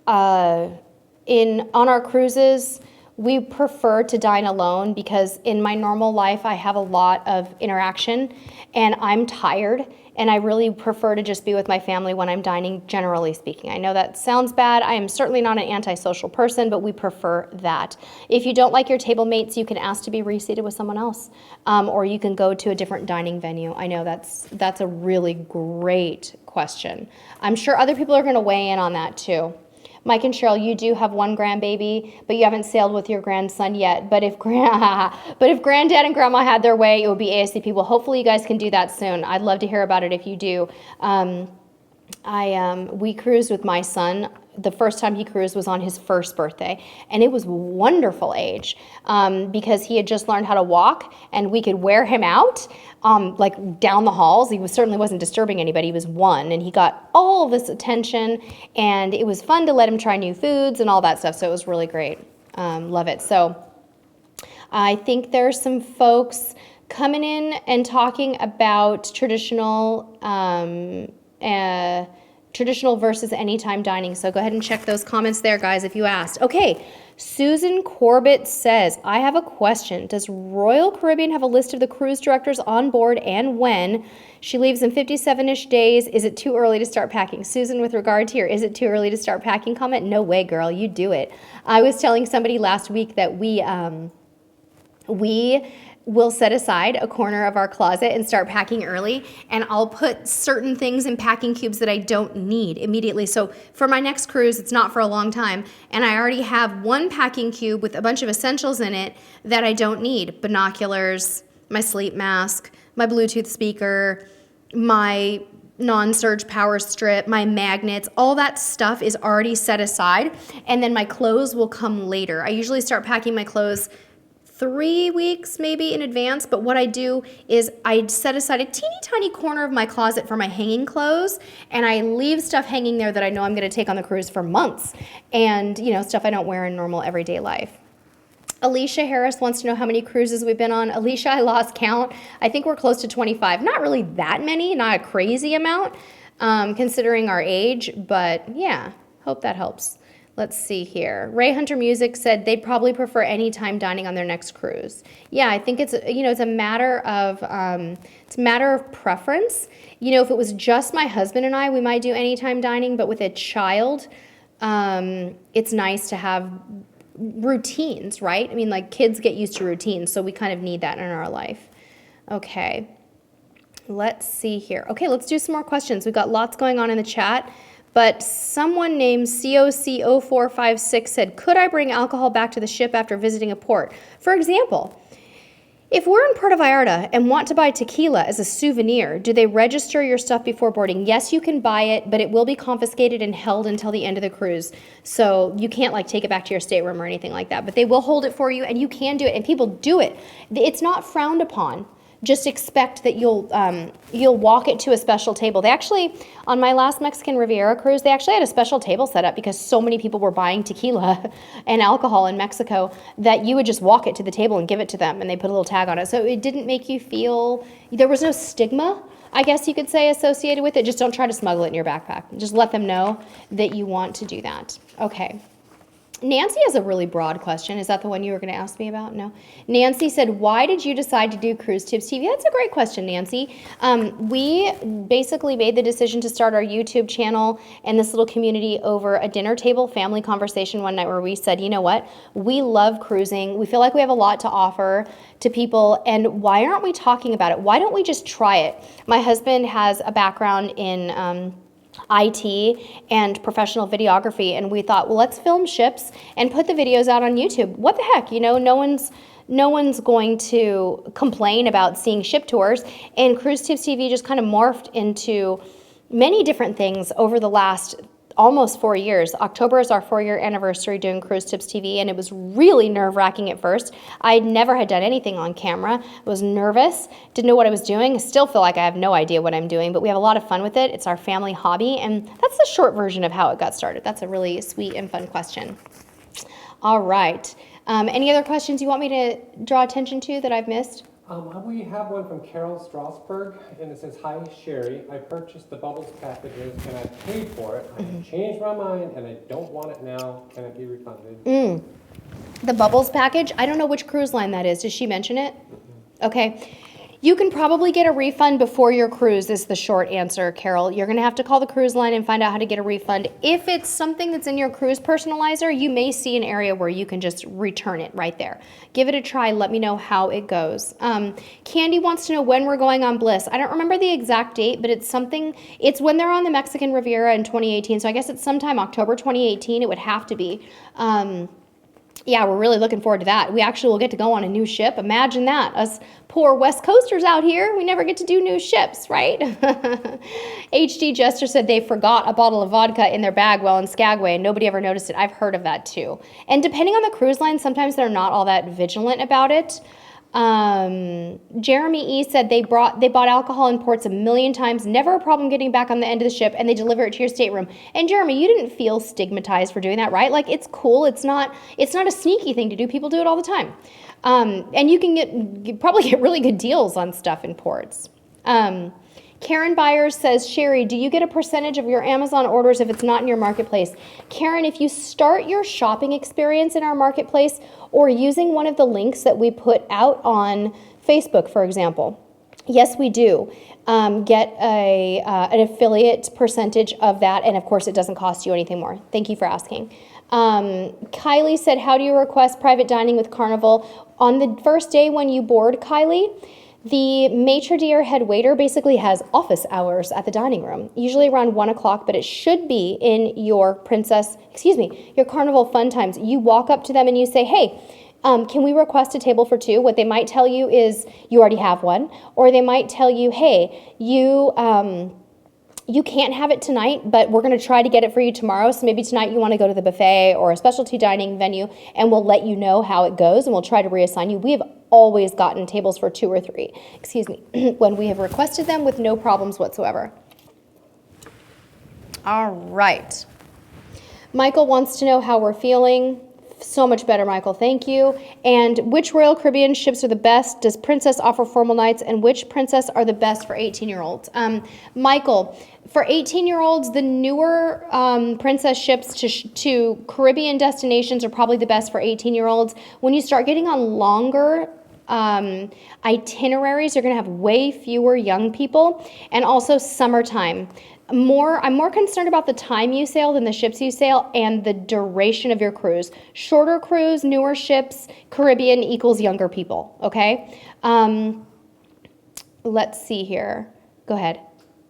S1: our cruises, We prefer to dine alone because in my normal life, I have a lot of interaction and I'm tired, and I really prefer to just be with my family when I'm dining, generally speaking. I know that sounds bad. I am certainly not an antisocial person, but we prefer that. If you don't like your table mates, you can ask to be reseated with someone else, or you can go to a different dining venue. I know that's a really great question. I'm sure other people are going to weigh in on that too. Mike and Cheryl, you do have one grandbaby, but you haven't sailed with your grandson yet. But if granddad and grandma had their way, it would be ASCP. Well, hopefully you guys can do that soon. I'd love to hear about it if you do. We cruised with my son. The first time he cruised was on his first birthday, and it was wonderful age because he had just learned how to walk, and we could wear him out like down the halls. He certainly wasn't disturbing anybody. He was 1, and he got all this attention, and it was fun to let him try new foods and all that stuff. So it was really great. Love it. So I think there's some folks coming in and talking about traditional versus anytime dining. So go ahead and check those comments there, guys, if you asked. Okay, Susan Corbett says, I have a question. Does Royal Caribbean have a list of the cruise directors on board and when? She leaves in 57-ish days. Is it too early to start packing? Susan, with regard to your is it too early to start packing comment, no way, girl, you do it. I was telling somebody last week that we will set aside a corner of our closet and start packing early, and I'll put certain things in packing cubes that I don't need immediately. So for my next cruise, it's not for a long time, and I already have one packing cube with a bunch of essentials in it that I don't need. Binoculars, my sleep mask, my Bluetooth speaker, my non-surge power strip, my magnets, all that stuff is already set aside, and then my clothes will come later. I usually start packing my clothes 3 weeks maybe in advance, but what I do is I set aside a teeny tiny corner of my closet for my hanging clothes, and I leave stuff hanging there that I know I'm going to take on the cruise for months, and stuff I don't wear in normal everyday life. Alicia Harris wants to know how many cruises we've been on. Alicia, I lost count. I think we're close to 25. Not really that many, not a crazy amount considering our age, but yeah, hope that helps. Let's see here. Ray Hunter Music said they'd probably prefer anytime dining on their next cruise. Yeah, I think it's a matter of preference. If it was just my husband and I, we might do anytime dining, but with a child, it's nice to have routines, right? I mean, like kids get used to routines, so we kind of need that in our life. Okay, let's see here. Okay, let's do some more questions. We've got lots going on in the chat. But someone named COC0456 said, could I bring alcohol back to the ship after visiting a port? For example, if we're in Puerto Vallarta and want to buy tequila as a souvenir, do they register your stuff before boarding? Yes, you can buy it, but it will be confiscated and held until the end of the cruise. So you can't take it back to your stateroom or anything like that, but they will hold it for you, and you can do it, and people do it. It's not frowned upon. Just expect that you'll walk it to a special table. They actually, on my last Mexican Riviera cruise, they actually had a special table set up because so many people were buying tequila and alcohol in Mexico that you would just walk it to the table and give it to them, and they put a little tag on it. So it didn't make you feel, there was no stigma, I guess you could say, associated with it. Just don't try to smuggle it in your backpack. Just let them know that you want to do that. Okay. Nancy has a really broad question. Is that the one you were going to ask me about? No. Nancy said, why did you decide to do Cruise Tips TV? That's a great question, Nancy. We basically made the decision to start our YouTube channel and this little community over a dinner table family conversation one night where we said, you know what? We love cruising. We feel like we have a lot to offer to people, and why aren't we talking about it? Why don't we just try it? My husband has a background in IT and professional videography, and we thought, well, let's film ships and put the videos out on YouTube. What the heck, no one's going to complain about seeing ship tours. And Cruise Tips TV just kind of morphed into many different things over the last almost 4 years. October is our 4-year anniversary doing Cruise Tips TV, and it was really nerve-wracking at first. I never had done anything on camera. I was nervous, didn't know what I was doing. I still feel like I have no idea what I'm doing, but we have a lot of fun with it. It's our family hobby, and that's the short version of how it got started. That's a really sweet and fun question. All right. Any other questions you want me to draw attention to that I've missed?
S2: We have one from Carol Strasberg, and it says, hi, Sherry. I purchased the Bubbles packages, and I paid for it. I changed my mind, and I don't want it now. Can it be refunded?
S1: The Bubbles package, I don't know which cruise line that is. Did she mention it? Okay. You can probably get a refund before your cruise is the short answer, Carol. You're going to have to call the cruise line and find out how to get a refund. If it's something that's in your cruise personalizer, you may see an area where you can just return it right there. Give it a try. Let me know how it goes. Candy wants to know when we're going on Bliss. I don't remember the exact date, but it's when they're on the Mexican Riviera in 2018. So I guess it's sometime October 2018. It would have to be. Yeah, we're really looking forward to that. We actually will get to go on a new ship. Imagine that. Us poor West Coasters out here, we never get to do new ships, right? HD Jester said they forgot a bottle of vodka in their bag while in Skagway and nobody ever noticed it. I've heard of that too. And depending on the cruise line, sometimes they're not all that vigilant about it. Jeremy E said they bought alcohol in ports 1,000,000 times, never a problem getting back on the end of the ship, and they deliver it to your stateroom. And Jeremy, you didn't feel stigmatized for doing that, right? Like, it's cool. It's not a sneaky thing to do. People do it all the time. And you probably get really good deals on stuff in ports. Karen Byers says, Sherry, do you get a percentage of your Amazon orders if it's not in your marketplace? Karen, if you start your shopping experience in our marketplace or using one of the links that we put out on Facebook, for example, yes, we do get an affiliate percentage of that. And of course, it doesn't cost you anything more. Thank you for asking. Kylie said, how do you request private dining with Carnival? On the first day when you board, Kylie, the maitre d' head waiter basically has office hours at the dining room, usually around 1 o'clock, but it should be in your your Carnival Fun Times. You walk up to them and you say, hey, can we request a table for two? What they might tell you is you already have one, or they might tell you, hey, you can't have it tonight, but we're going to try to get it for you tomorrow. So maybe tonight you want to go to the buffet or a specialty dining venue, and we'll let you know how it goes, and we'll try to reassign you. We have always gotten tables for 2 or 3, when we have requested them with no problems whatsoever. All right. Michael wants to know how we're feeling. So much better, Michael. Thank you. And which Royal Caribbean ships are the best? Does Princess offer formal nights? And which Princess are the best for 18-year-olds? Michael, for 18-year-olds, the newer Princess ships to Caribbean destinations are probably the best for 18-year-olds. When you start getting on longer itineraries, you're going to have way fewer young people, and also summertime. I'm more concerned about the time you sail than the ships you sail and the duration of your cruise. Shorter cruise, newer ships, Caribbean equals younger people, okay? Let's see here. Go ahead.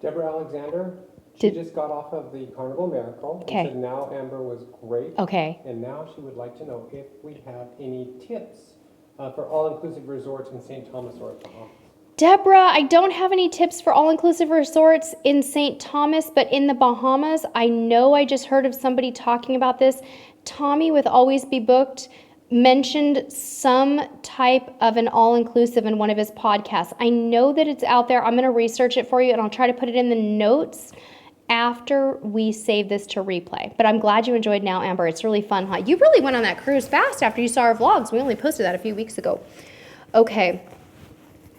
S2: Deborah Alexander, she just got off of the Carnival Miracle.
S1: Okay.
S2: And said now Amber was great.
S1: Okay.
S2: And now she would like to know if we have any tips for all-inclusive resorts in St. Thomas or Bahamas.
S1: Deborah, I don't have any tips for all-inclusive resorts in St. Thomas, but in the Bahamas, I know I just heard of somebody talking about this. Tommy with Always Be Booked mentioned some type of an all-inclusive in one of his podcasts. I know that it's out there. I'm going to research it for you, and I'll try to put it in the notes after we save this to replay. But I'm glad you enjoyed Now, Amber. It's really fun, huh? You really went on that cruise fast after you saw our vlogs. We only posted that a few weeks ago. Okay.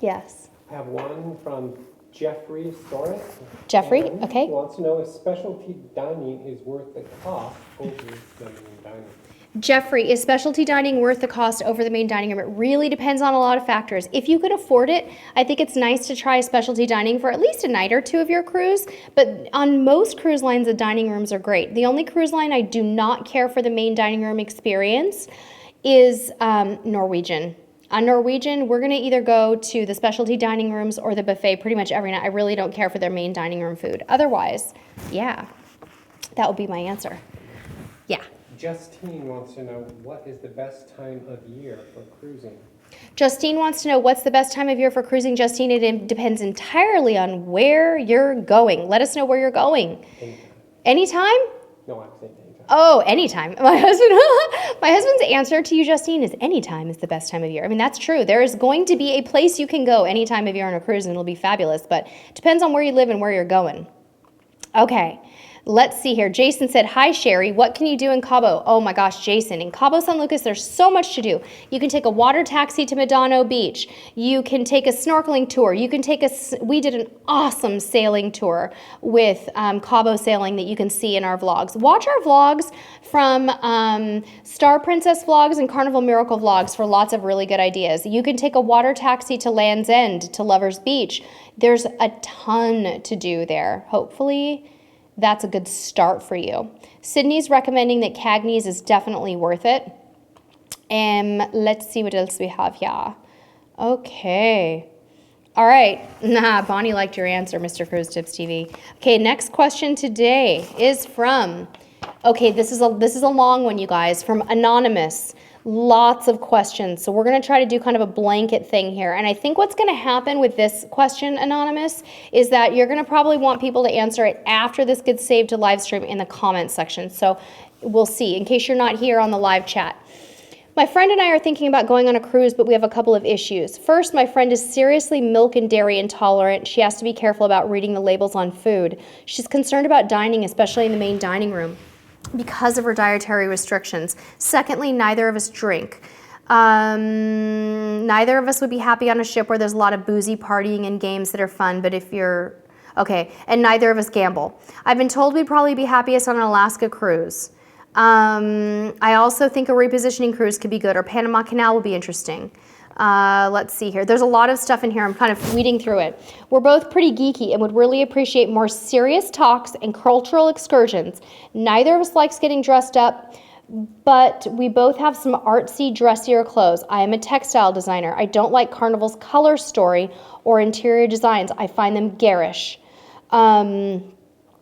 S1: Yes.
S2: I have one from Jeffrey Storett.
S1: Jeffrey, okay.
S2: He wants to know if specialty dining is worth the cost over the main dining room.
S1: Jeffrey, is specialty dining worth the cost over the main dining room? It really depends on a lot of factors. If you could afford it, I think it's nice to try specialty dining for at least a night or two of your cruise. But on most cruise lines, the dining rooms are great. The only cruise line I do not care for the main dining room experience is Norwegian. On Norwegian, we're going to either go to the specialty dining rooms or the buffet pretty much every night. I really don't care for their main dining room food. Otherwise, yeah, that would be my answer. Yeah.
S2: Justine wants to know what is the best time of year for cruising.
S1: Justine wants to know what's the best time of year for cruising. Justine, it depends entirely on where you're going. Let us know where you're going. Anytime?
S2: No, I'm saying anytime.
S1: Oh, anytime. My husband's answer to you, Justine, is anytime is the best time of year. I mean, that's true. There is going to be a place you can go any time of year on a cruise, and it'll be fabulous, but it depends on where you live and where you're going. Okay, Let's see here. Jason said, hi, Sherry. What can you do in Cabo? Oh my gosh, Jason. In Cabo San Lucas, there's so much to do. You can take a water taxi to Medano Beach. You can take a snorkeling tour. You can take we did an awesome sailing tour with Cabo Sailing that you can see in our vlogs. Watch our vlogs from Star Princess Vlogs and Carnival Miracle Vlogs for lots of really good ideas. You can take a water taxi to Land's End, to Lover's Beach. There's a ton to do there. Hopefully, that's a good start for you. Sydney's recommending that Cagney's is definitely worth it. Let's see what else we have here. Okay. All right. Nah, Bonnie liked your answer, Mr. Cruise Tips TV. Okay, next question today is from, okay, this is a long one, you guys, from Anonymous. Lots of questions. So we're going to try to do kind of a blanket thing here. And I think what's going to happen with this question, Anonymous, is that you're going to probably want people to answer it after this gets saved to live stream in the comments section. So we'll see, in case you're not here on the live chat. My friend and I are thinking about going on a cruise, but we have a couple of issues. First, my friend is seriously milk and dairy intolerant. She has to be careful about reading the labels on food. She's concerned about dining, especially in the main dining room, because of her dietary restrictions. Secondly, neither of us drink. Neither of us would be happy on a ship where there's a lot of boozy partying and games that are fun, but if you're, okay, and neither of us gamble. I've been told we'd probably be happiest on an Alaska cruise. I also think a repositioning cruise could be good, or Panama Canal will be interesting. Let's see here. There's a lot of stuff in here. I'm kind of weeding through it. We're both pretty geeky and would really appreciate more serious talks and cultural excursions. Neither of us likes getting dressed up, but we both have some artsy, dressier clothes. I am a textile designer. I don't like Carnival's color story or interior designs. I find them garish.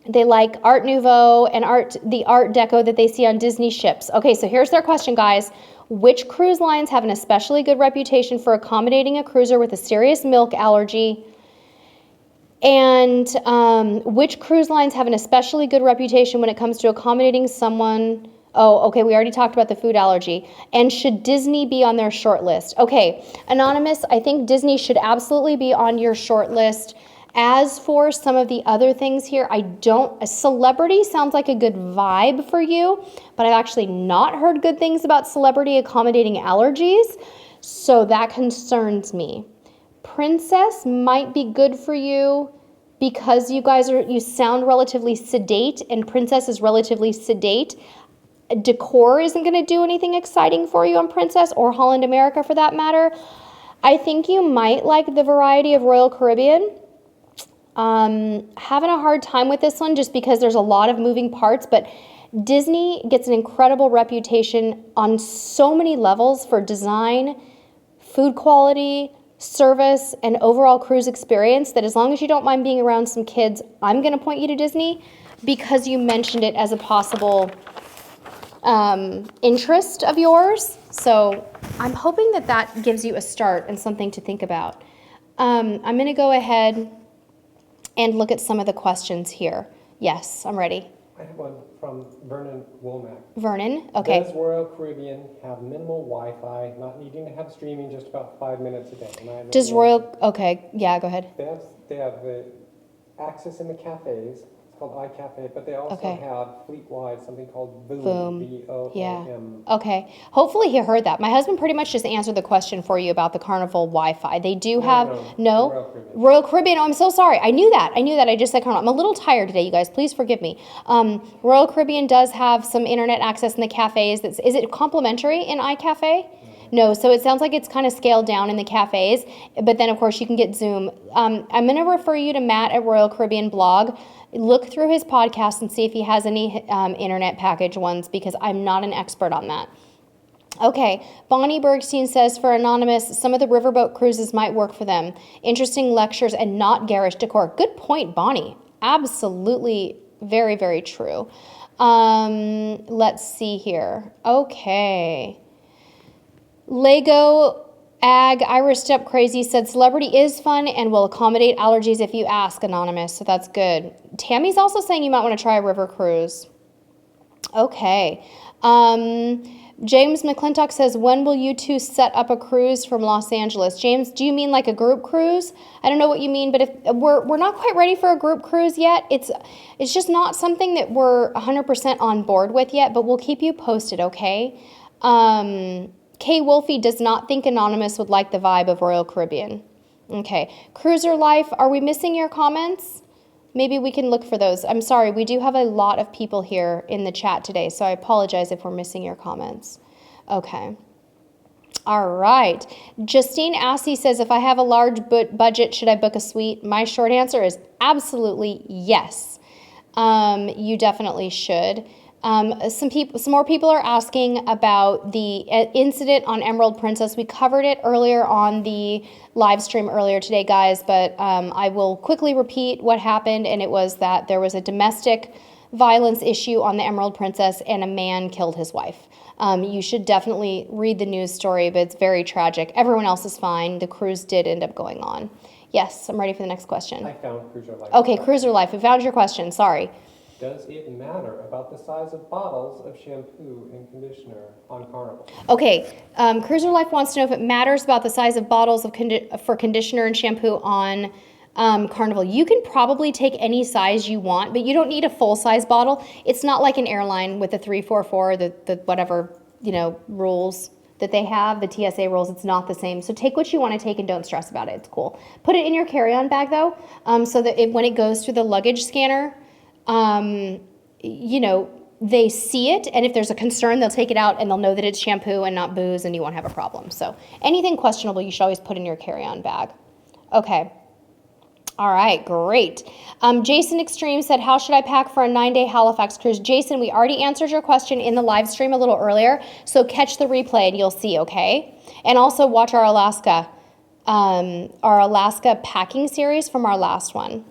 S1: They like Art Nouveau and the Art Deco that they see on Disney ships. Okay, so here's their question, guys. Which cruise lines have an especially good reputation for accommodating a cruiser with a serious milk allergy? And which cruise lines have an especially good reputation when it comes to accommodating someone? Oh, okay, we already talked about the food allergy. And should Disney be on their short list? Okay, Anonymous, I think Disney should absolutely be on your short list. As for some of the other things here, a celebrity sounds like a good vibe for you, but I've actually not heard good things about celebrity accommodating allergies, so that concerns me. Princess might be good for you because you sound relatively sedate, and Princess is relatively sedate. Decor isn't going to do anything exciting for you on Princess, or Holland America for that matter. I think you might like the variety of Royal Caribbean. Having a hard time with this one just because there's a lot of moving parts, but Disney gets an incredible reputation on so many levels for design, food quality, service, and overall cruise experience that as long as you don't mind being around some kids, I'm going to point you to Disney because you mentioned it as a possible interest of yours. So I'm hoping that gives you a start and something to think about. I'm going to go ahead and look at some of the questions here. Yes, I'm ready.
S2: I have one from Vernon Womack.
S1: Vernon, okay.
S2: Does Royal Caribbean have minimal Wi-Fi, not needing to have streaming, just about 5 minutes a day?
S1: Does Royal, okay, yeah, go ahead.
S2: They have the access in the cafes. It's called iCafe, but they also have fleet-wide something called Boom. B-O-O-M.
S1: Yeah. Okay. Hopefully he heard that. My husband pretty much just answered the question for you about the Carnival Wi-Fi. They do have Royal Caribbean. Oh, I'm so sorry. I knew that. I just said Carnival. I'm a little tired today, you guys. Please forgive me. Royal Caribbean does have some internet access in the cafes. Is it complimentary in iCafe? No, so it sounds like it's kind of scaled down in the cafes, but then of course you can get Zoom. I'm going to refer you to Matt at Royal Caribbean blog. Look through his podcast and see if he has any internet package ones because I'm not an expert on that. Okay, Bonnie Bergstein says for Anonymous, some of the riverboat cruises might work for them. Interesting lectures and not garish decor. Good point, Bonnie. Absolutely, very, very true. Let's see here. Okay. Lego Ag Irish Step Crazy said celebrity is fun and will accommodate allergies if you ask, Anonymous, so that's good. Tammy's also saying you might want to try a river cruise. Okay. James McClintock says, when will you two set up a cruise from Los Angeles? James, do you mean like a group cruise? I don't know what you mean, but if we're not quite ready for a group cruise yet. It's just not something that we're 100% on board with yet, but we'll keep you posted, okay? Kay Wolfie does not think Anonymous would like the vibe of Royal Caribbean. Okay. Cruiser Life, are we missing your comments? Maybe we can look for those. I'm sorry, we do have a lot of people here in the chat today, so I apologize if we're missing your comments. Okay. All right. Justine Assey says, if I have a large budget, should I book a suite? My short answer is absolutely yes. You definitely should. Some more people are asking about the incident on Emerald Princess. We covered it earlier on the live stream earlier today, guys, but I will quickly repeat what happened, and it was that there was a domestic violence issue on the Emerald Princess, and a man killed his wife. You should definitely read the news story, but it's very tragic. Everyone else is fine. The cruise did end up going on. Yes, I'm ready for the next question.
S2: I found Cruiser Life.
S1: Okay, Cruiser Life. We found your question. Sorry.
S2: Does it matter about the size of bottles of shampoo and conditioner on Carnival?
S1: Okay, Cruiser Life wants to know if it matters about the size of bottles of for conditioner and shampoo on Carnival. You can probably take any size you want, but you don't need a full-size bottle. It's not like an airline with the 344, the whatever, rules that they have, the TSA rules. It's not the same. So take what you want to take and don't stress about it. It's cool. Put it in your carry-on bag, though, so that when it goes through the luggage scanner, they see it, and if there's a concern, they'll take it out and they'll know that it's shampoo and not booze, and you won't have a problem. So anything questionable, you should always put in your carry-on bag. Okay. All right, great. Jason Extreme said, how should I pack for a 9-day Halifax cruise? Jason, we already answered your question in the live stream a little earlier, so catch the replay and you'll see, okay? And also watch our Alaska packing series from our last one.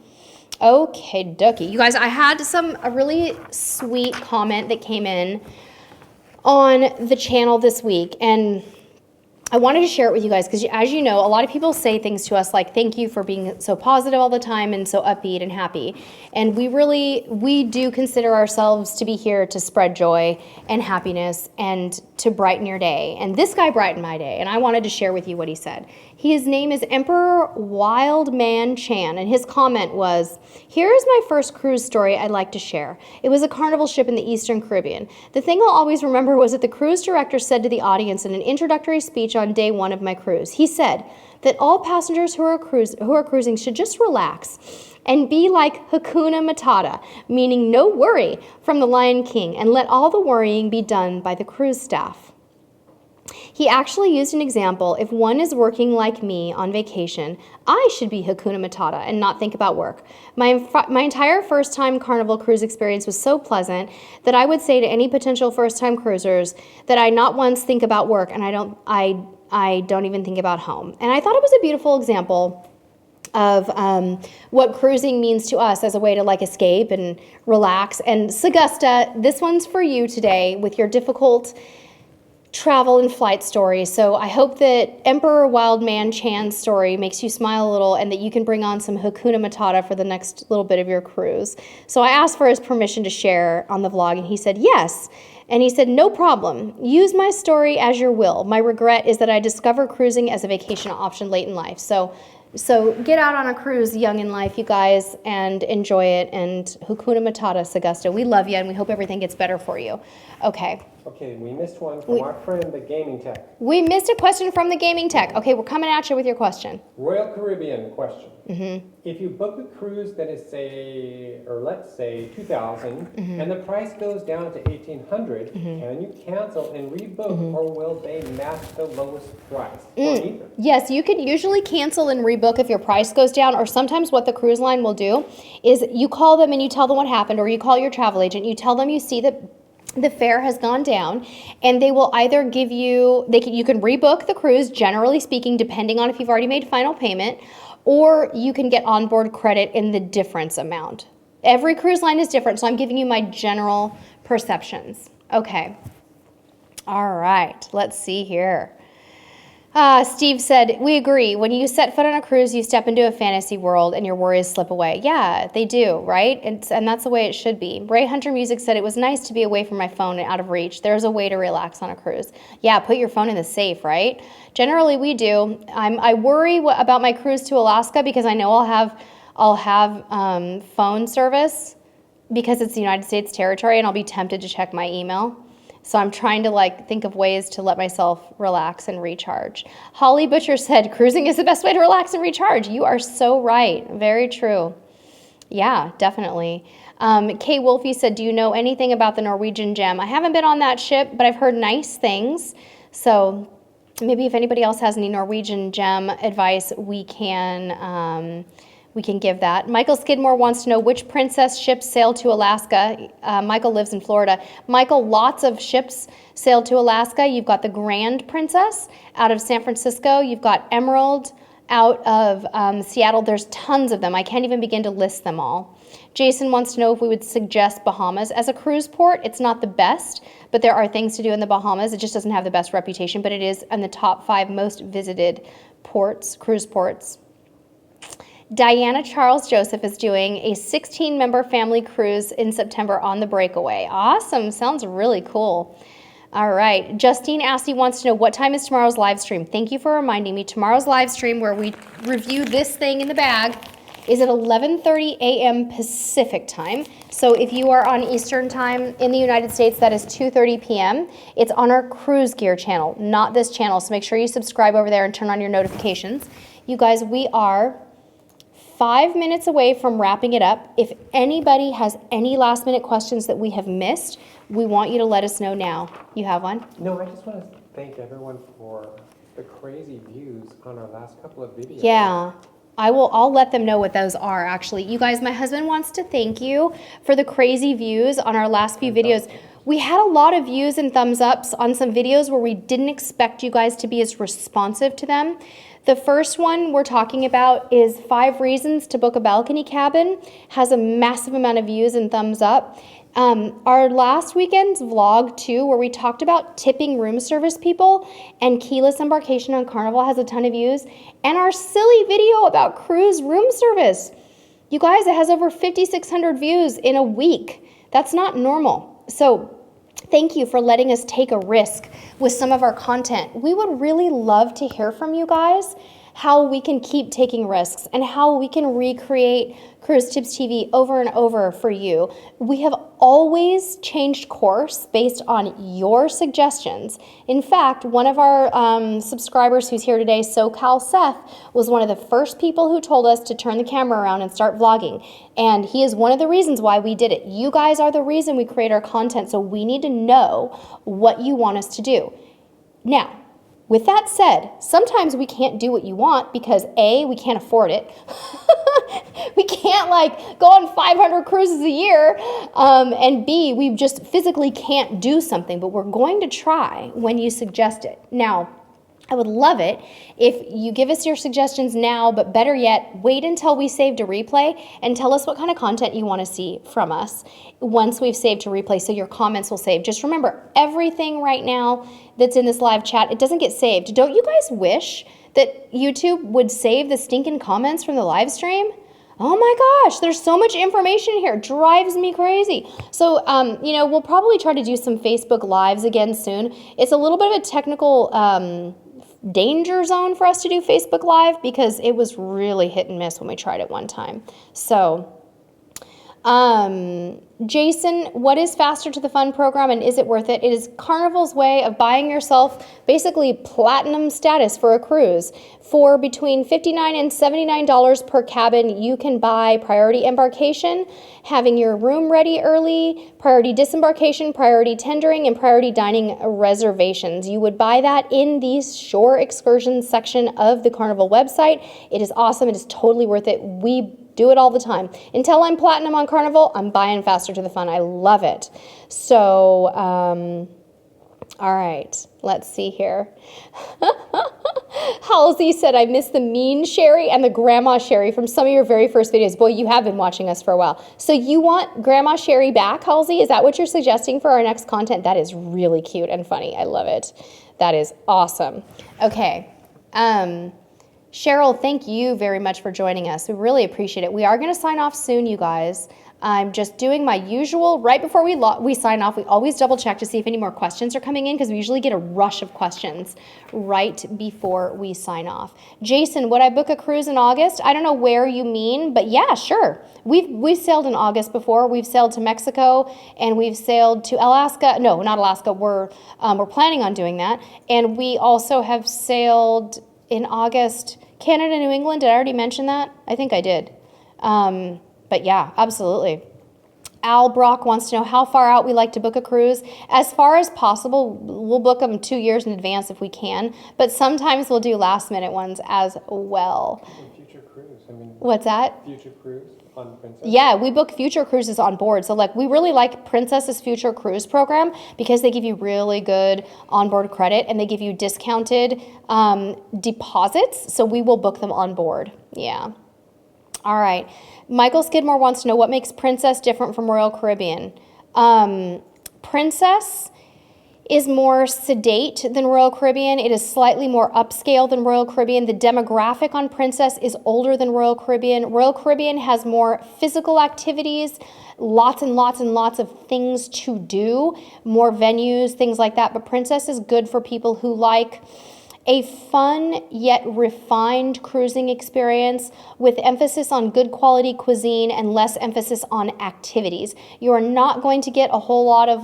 S1: Okay, dookie. You guys, I had a really sweet comment that came in on the channel this week, and I wanted to share it with you guys because, as you know, a lot of people say things to us like, thank you for being so positive all the time and so upbeat and happy. And we do consider ourselves to be here to spread joy and happiness and to brighten your day. And this guy brightened my day, and I wanted to share with you what he said. His name is Emperor Wildman Chan, and his comment was, here is my first cruise story I'd like to share. It was a Carnival ship in the Eastern Caribbean. The thing I'll always remember was that the cruise director said to the audience in an introductory speech on day one of my cruise, he said that all passengers who are cruising should just relax and be like Hakuna Matata, meaning no worry from the Lion King, and let all the worrying be done by the cruise staff. He actually used an example. If one is working like me on vacation, I should be Hakuna Matata and not think about work. My entire first-time Carnival cruise experience was so pleasant that I would say to any potential first-time cruisers that I not once think about work, and I don't even think about home. And I thought it was a beautiful example of what cruising means to us as a way to escape and relax. And Sagusta, this one's for you today with your difficult travel and flight story. So I hope that Emperor Wildman Chan's story makes you smile a little and that you can bring on some Hakuna Matata for the next little bit of your cruise. So I asked for his permission to share on the vlog, and he said yes. And he said, no problem. Use my story as your will. My regret is that I discovered cruising as a vacation option late in life. So get out on a cruise young in life, you guys, and enjoy it. And Hakuna Matata, Sagusta. We love you, and we hope everything gets better for you. Okay.
S2: Okay, we missed one from our friend, the Gaming Tech.
S1: We missed a question from the Gaming Tech. Okay, we're coming at you with your question.
S2: Royal Caribbean question. If you book a cruise that is, let's say, $2,000, and the price goes down to $1,800, can you cancel and rebook, or will they match the lowest price? Or either?
S1: Yes, you can usually cancel and rebook if your price goes down, or sometimes what the cruise line will do is you call them and you tell them what happened, or you call your travel agent, you tell them you see that the fare has gone down, and they will either give you, you can rebook the cruise, generally speaking, depending on if you've already made final payment, or you can get onboard credit in the difference amount. Every cruise line is different, so I'm giving you my general perceptions. Okay. All right, let's see here. Steve said, we agree. When you set foot on a cruise, you step into a fantasy world and your worries slip away. Yeah, they do, right? And that's the way it should be. Ray Hunter Music said, it was nice to be away from my phone and out of reach. There's a way to relax on a cruise. Yeah, put your phone in the safe, right? Generally, we do. I worry about my cruise to Alaska because I know I'll have phone service because it's the United States territory, and I'll be tempted to check my email. So I'm trying to think of ways to let myself relax and recharge. Holly Butcher said, cruising is the best way to relax and recharge. You are so right. Very true. Yeah, definitely. Kay Wolfie said, do you know anything about the Norwegian Gem? I haven't been on that ship, but I've heard nice things. So maybe if anybody else has any Norwegian Gem advice, we can give that. Michael Skidmore wants to know which princess ships sail to Alaska. Michael lives in Florida. Michael, lots of ships sail to Alaska. You've got the Grand Princess out of San Francisco. You've got Emerald out of Seattle. There's tons of them. I can't even begin to list them all. Jason wants to know if we would suggest Bahamas as a cruise port. It's not the best, but there are things to do in the Bahamas. It just doesn't have the best reputation, but it is in the top 5 most visited ports, cruise ports. Diana Charles Joseph is doing a 16-member family cruise in September on the Breakaway. Awesome. Sounds really cool. All right. Justine Assey wants to know what time is tomorrow's live stream. Thank you for reminding me. Tomorrow's live stream, where we review this thing in the bag, is at 11:30 a.m. Pacific time. So if you are on Eastern time in the United States, that is 2:30 p.m. It's on our Cruise Gear channel, not this channel. So make sure you subscribe over there and turn on your notifications. You guys, we are 5 minutes away from wrapping it up. If anybody has any last minute questions that we have missed, we want you to let us know now. You have one?
S2: No, I just want to thank everyone for the crazy views on our last couple of videos.
S1: Yeah. I'll let them know what those are, actually. You guys, my husband wants to thank you for the crazy views on our last few videos. We had a lot of views and thumbs ups on some videos where we didn't expect you guys to be as responsive to them. The first one we're talking about is 5 reasons to book a balcony cabin. Has a massive amount of views and thumbs up. Our last weekend's vlog too, where we talked about tipping room service people and keyless embarkation on Carnival, has a ton of views. And our silly video about cruise room service. You guys, it has over 5,600 views in a week. That's not normal. So thank you for letting us take a risk with some of our content. We would really love to hear from you guys how we can keep taking risks and how we can recreate Cruise Tips TV over and over for you. We have always changed course based on your suggestions. In fact, one of our subscribers who's here today, SoCal Seth, was one of the first people who told us to turn the camera around and start vlogging. And he is one of the reasons why we did it. You guys are the reason we create our content, so we need to know what you want us to do. Now, with that said, sometimes we can't do what you want because A, we can't afford it. We can't go on 500 cruises a year, and B, we just physically can't do something, but we're going to try when you suggest it. Now, I would love it if you give us your suggestions now, but better yet, wait until we save to replay and tell us what kind of content you want to see from us once we've saved to replay, so your comments will save. Just remember, everything right now that's in this live chat, it doesn't get saved. Don't you guys wish that YouTube would save the stinking comments from the live stream? Oh my gosh, there's so much information here. It drives me crazy. So, we'll probably try to do some Facebook Lives again soon. It's a little bit of a technical danger zone for us to do Facebook Live because it was really hit and miss when we tried it one time. So, Jason, what is Faster to the Fun program and is it worth it? It is Carnival's way of buying yourself basically platinum status for a cruise. For between $59 and $79 per cabin, you can buy priority embarkation, having your room ready early, priority disembarkation, priority tendering, and priority dining reservations. You would buy that in the shore excursions section of the Carnival website. It is awesome. It is totally worth it. We do it all the time. Until I'm platinum on Carnival, I'm buying Faster to the Fun. I love it. So, all right, let's see here. Halsey said, I miss the mean Sherry and the Grandma Sherry from some of your very first videos. Boy, you have been watching us for a while. So you want Grandma Sherry back, Halsey? Is that what you're suggesting for our next content? That is really cute and funny. I love it. That is awesome. Okay. Cheryl, thank you very much for joining us. We really appreciate it. We are going to sign off soon, you guys. I'm just doing my usual, right before we sign off, we always double check to see if any more questions are coming in because we usually get a rush of questions right before we sign off. Jason, would I book a cruise in August? I don't know where you mean, but yeah, sure. We've sailed in August before. We've sailed to Mexico and we've sailed to Alaska. No, not Alaska. We're planning on doing that. And we also have sailed in August, Canada, New England. Did I already mention that? I think I did. But yeah, absolutely. Al Brock wants to know how far out we like to book a cruise. As far as possible, we'll book them 2 years in advance if we can, but sometimes we'll do last minute ones as well.
S2: Future cruise.
S1: What's that?
S2: Future cruise on Princess?
S1: Yeah, we book future cruises on board. So like we really like Princess's Future Cruise program because they give you really good onboard credit and they give you discounted deposits. So we will book them on board. Yeah. All right. Michael Skidmore wants to know what makes Princess different from Royal Caribbean. Princess is more sedate than Royal Caribbean. It is slightly more upscale than Royal Caribbean. The demographic on Princess is older than Royal Caribbean. Royal Caribbean has more physical activities, lots and lots and lots of things to do, more venues, things like that. But Princess is good for people who like a fun yet refined cruising experience with emphasis on good quality cuisine and less emphasis on activities. You are not going to get a whole lot of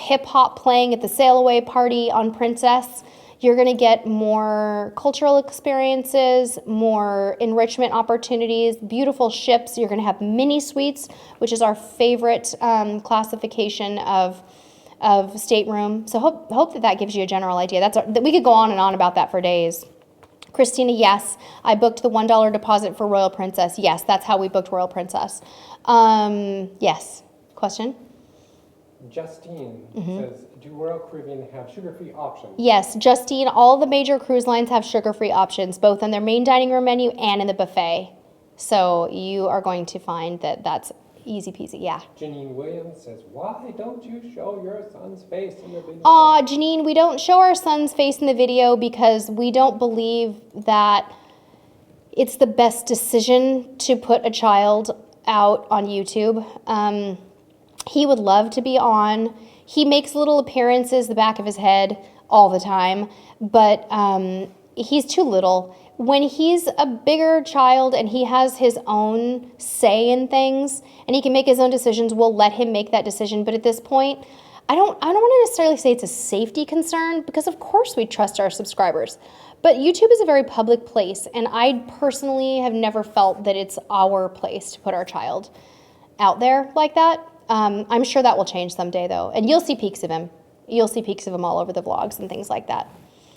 S1: hip hop playing at the sail away party on Princess. You're going to get more cultural experiences, more enrichment opportunities, beautiful ships. You're going to have mini suites, which is our favorite classification of stateroom. So hope that gives you a general idea. We could go on and on about that for days. Christina, yes, I booked the $1 deposit for Royal Princess. Yes, that's how we booked Royal Princess. Yes. Question?
S2: Justine says, do Royal Caribbean have sugar-free options?
S1: Yes, Justine, all the major cruise lines have sugar-free options, both on their main dining room menu and in the buffet. So you are going to find that that's easy peasy, yeah.
S2: Janine Williams says, why don't you show your son's face in the video?
S1: Aw, Janine, we don't show our son's face in the video because we don't believe that it's the best decision to put a child out on YouTube. He would love to be on. He makes little appearances the back of his head all the time, but he's too little. When he's a bigger child and he has his own say in things and he can make his own decisions, we'll let him make that decision. But at this point, I don't want to necessarily say it's a safety concern because of course we trust our subscribers. But YouTube is a very public place and I personally have never felt that it's our place to put our child out there like that. I'm sure that will change someday though. And you'll see peaks of him. You'll see peaks of him all over the vlogs and things like that.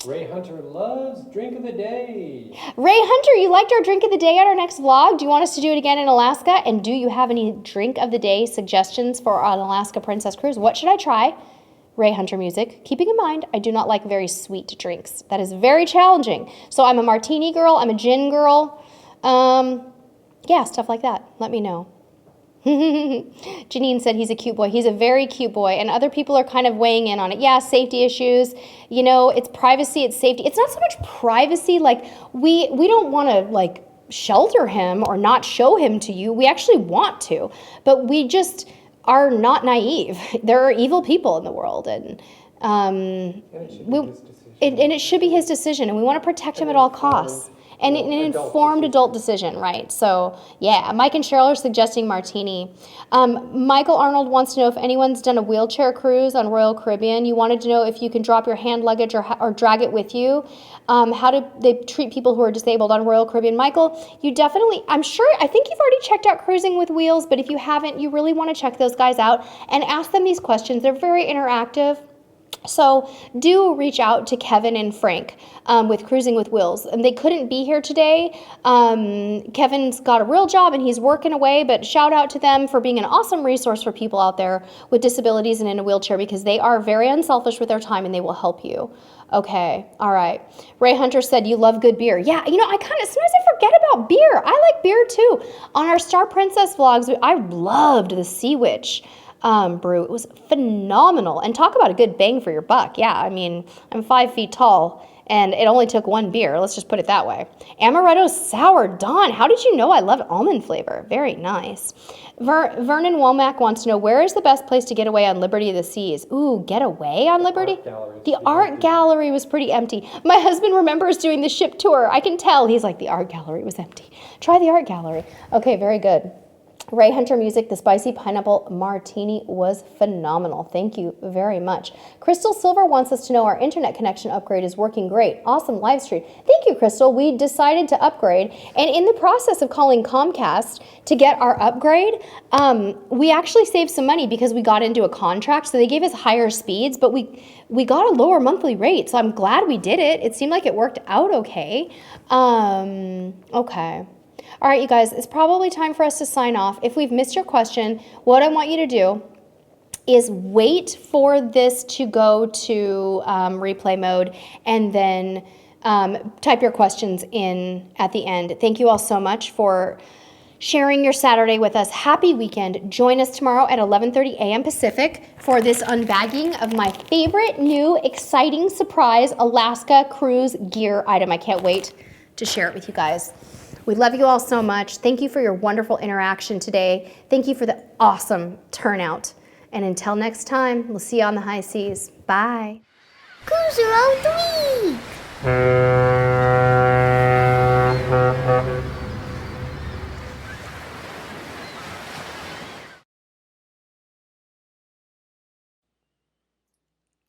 S2: Ray Hunter loves Drink of the Day.
S1: Ray Hunter, you liked our Drink of the Day on our next vlog. Do you want us to do it again in Alaska? And do you have any Drink of the Day suggestions for an Alaska Princess Cruise? What should I try? Ray Hunter music. Keeping in mind, I do not like very sweet drinks. That is very challenging. So I'm a martini girl. I'm a gin girl. Yeah, stuff like that. Let me know. Janine said he's a cute boy. He's a very cute boy, and other people are kind of weighing in on it. Yeah, safety issues. You know, it's privacy, it's safety. It's not so much privacy. Like we don't want to like shelter him or not show him to you. We actually want to, but we just are not naive. There are evil people in the world, and it should be his decision, and we want to protect him at all costs. And an informed adult decision, right? So, yeah, Mike and Cheryl are suggesting martini. Michael Arnold wants to know if anyone's done a wheelchair cruise on Royal Caribbean. You wanted to know if you can drop your hand luggage or drag it with you. How do they treat people who are disabled on Royal Caribbean? Michael, you definitely, I think you've already checked out Cruising with Wheels, but if you haven't, you really want to check those guys out and ask them these questions. They're very interactive. So do reach out to Kevin and Frank with Cruising with Wheels. And they couldn't be here today. Kevin's got a real job and he's working away, but shout out to them for being an awesome resource for people out there with disabilities and in a wheelchair because they are very unselfish with their time and they will help you. Okay, all right. Ray Hunter said you love good beer. Yeah, you know, sometimes I forget about beer. I like beer too. On our Star Princess vlogs, I loved the Sea Witch brew. It was phenomenal. And talk about a good bang for your buck. Yeah, I mean, I'm 5 feet tall And it only took one beer. Let's just put it that way. Amaretto sour. Dawn, how did you know I love almond flavor? Very nice. Vernon Womack wants to know, where is the best place to get away on Liberty of the Seas? Ooh, get away on Liberty? The art gallery was pretty empty. My husband remembers doing the ship tour. I can tell. He's like, the art gallery was empty. Try the art gallery. Okay, very good. Ray Hunter Music, the spicy pineapple martini was phenomenal. Thank you very much. Crystal Silver wants us to know our internet connection upgrade is working great. Awesome live stream. Thank you, Crystal. We decided to upgrade, and in the process of calling Comcast to get our upgrade, we actually saved some money because we got into a contract, so they gave us higher speeds, but we got a lower monthly rate, so I'm glad we did it. It seemed like it worked out okay. Okay. All right, you guys, it's probably time for us to sign off. If we've missed your question, what I want you to do is wait for this to go to replay mode and then type your questions in at the end. Thank you all so much for sharing your Saturday with us. Happy weekend. Join us tomorrow at 11:30 a.m. Pacific for this unbagging of my favorite new exciting surprise Alaska cruise gear item. I can't wait to share it with you guys. We love you all so much. Thank you for your wonderful interaction today. Thank you for the awesome turnout. And until next time, we'll see you on the high seas. Bye.
S3: Cruiser of the week.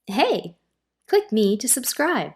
S1: Hey, click me to subscribe.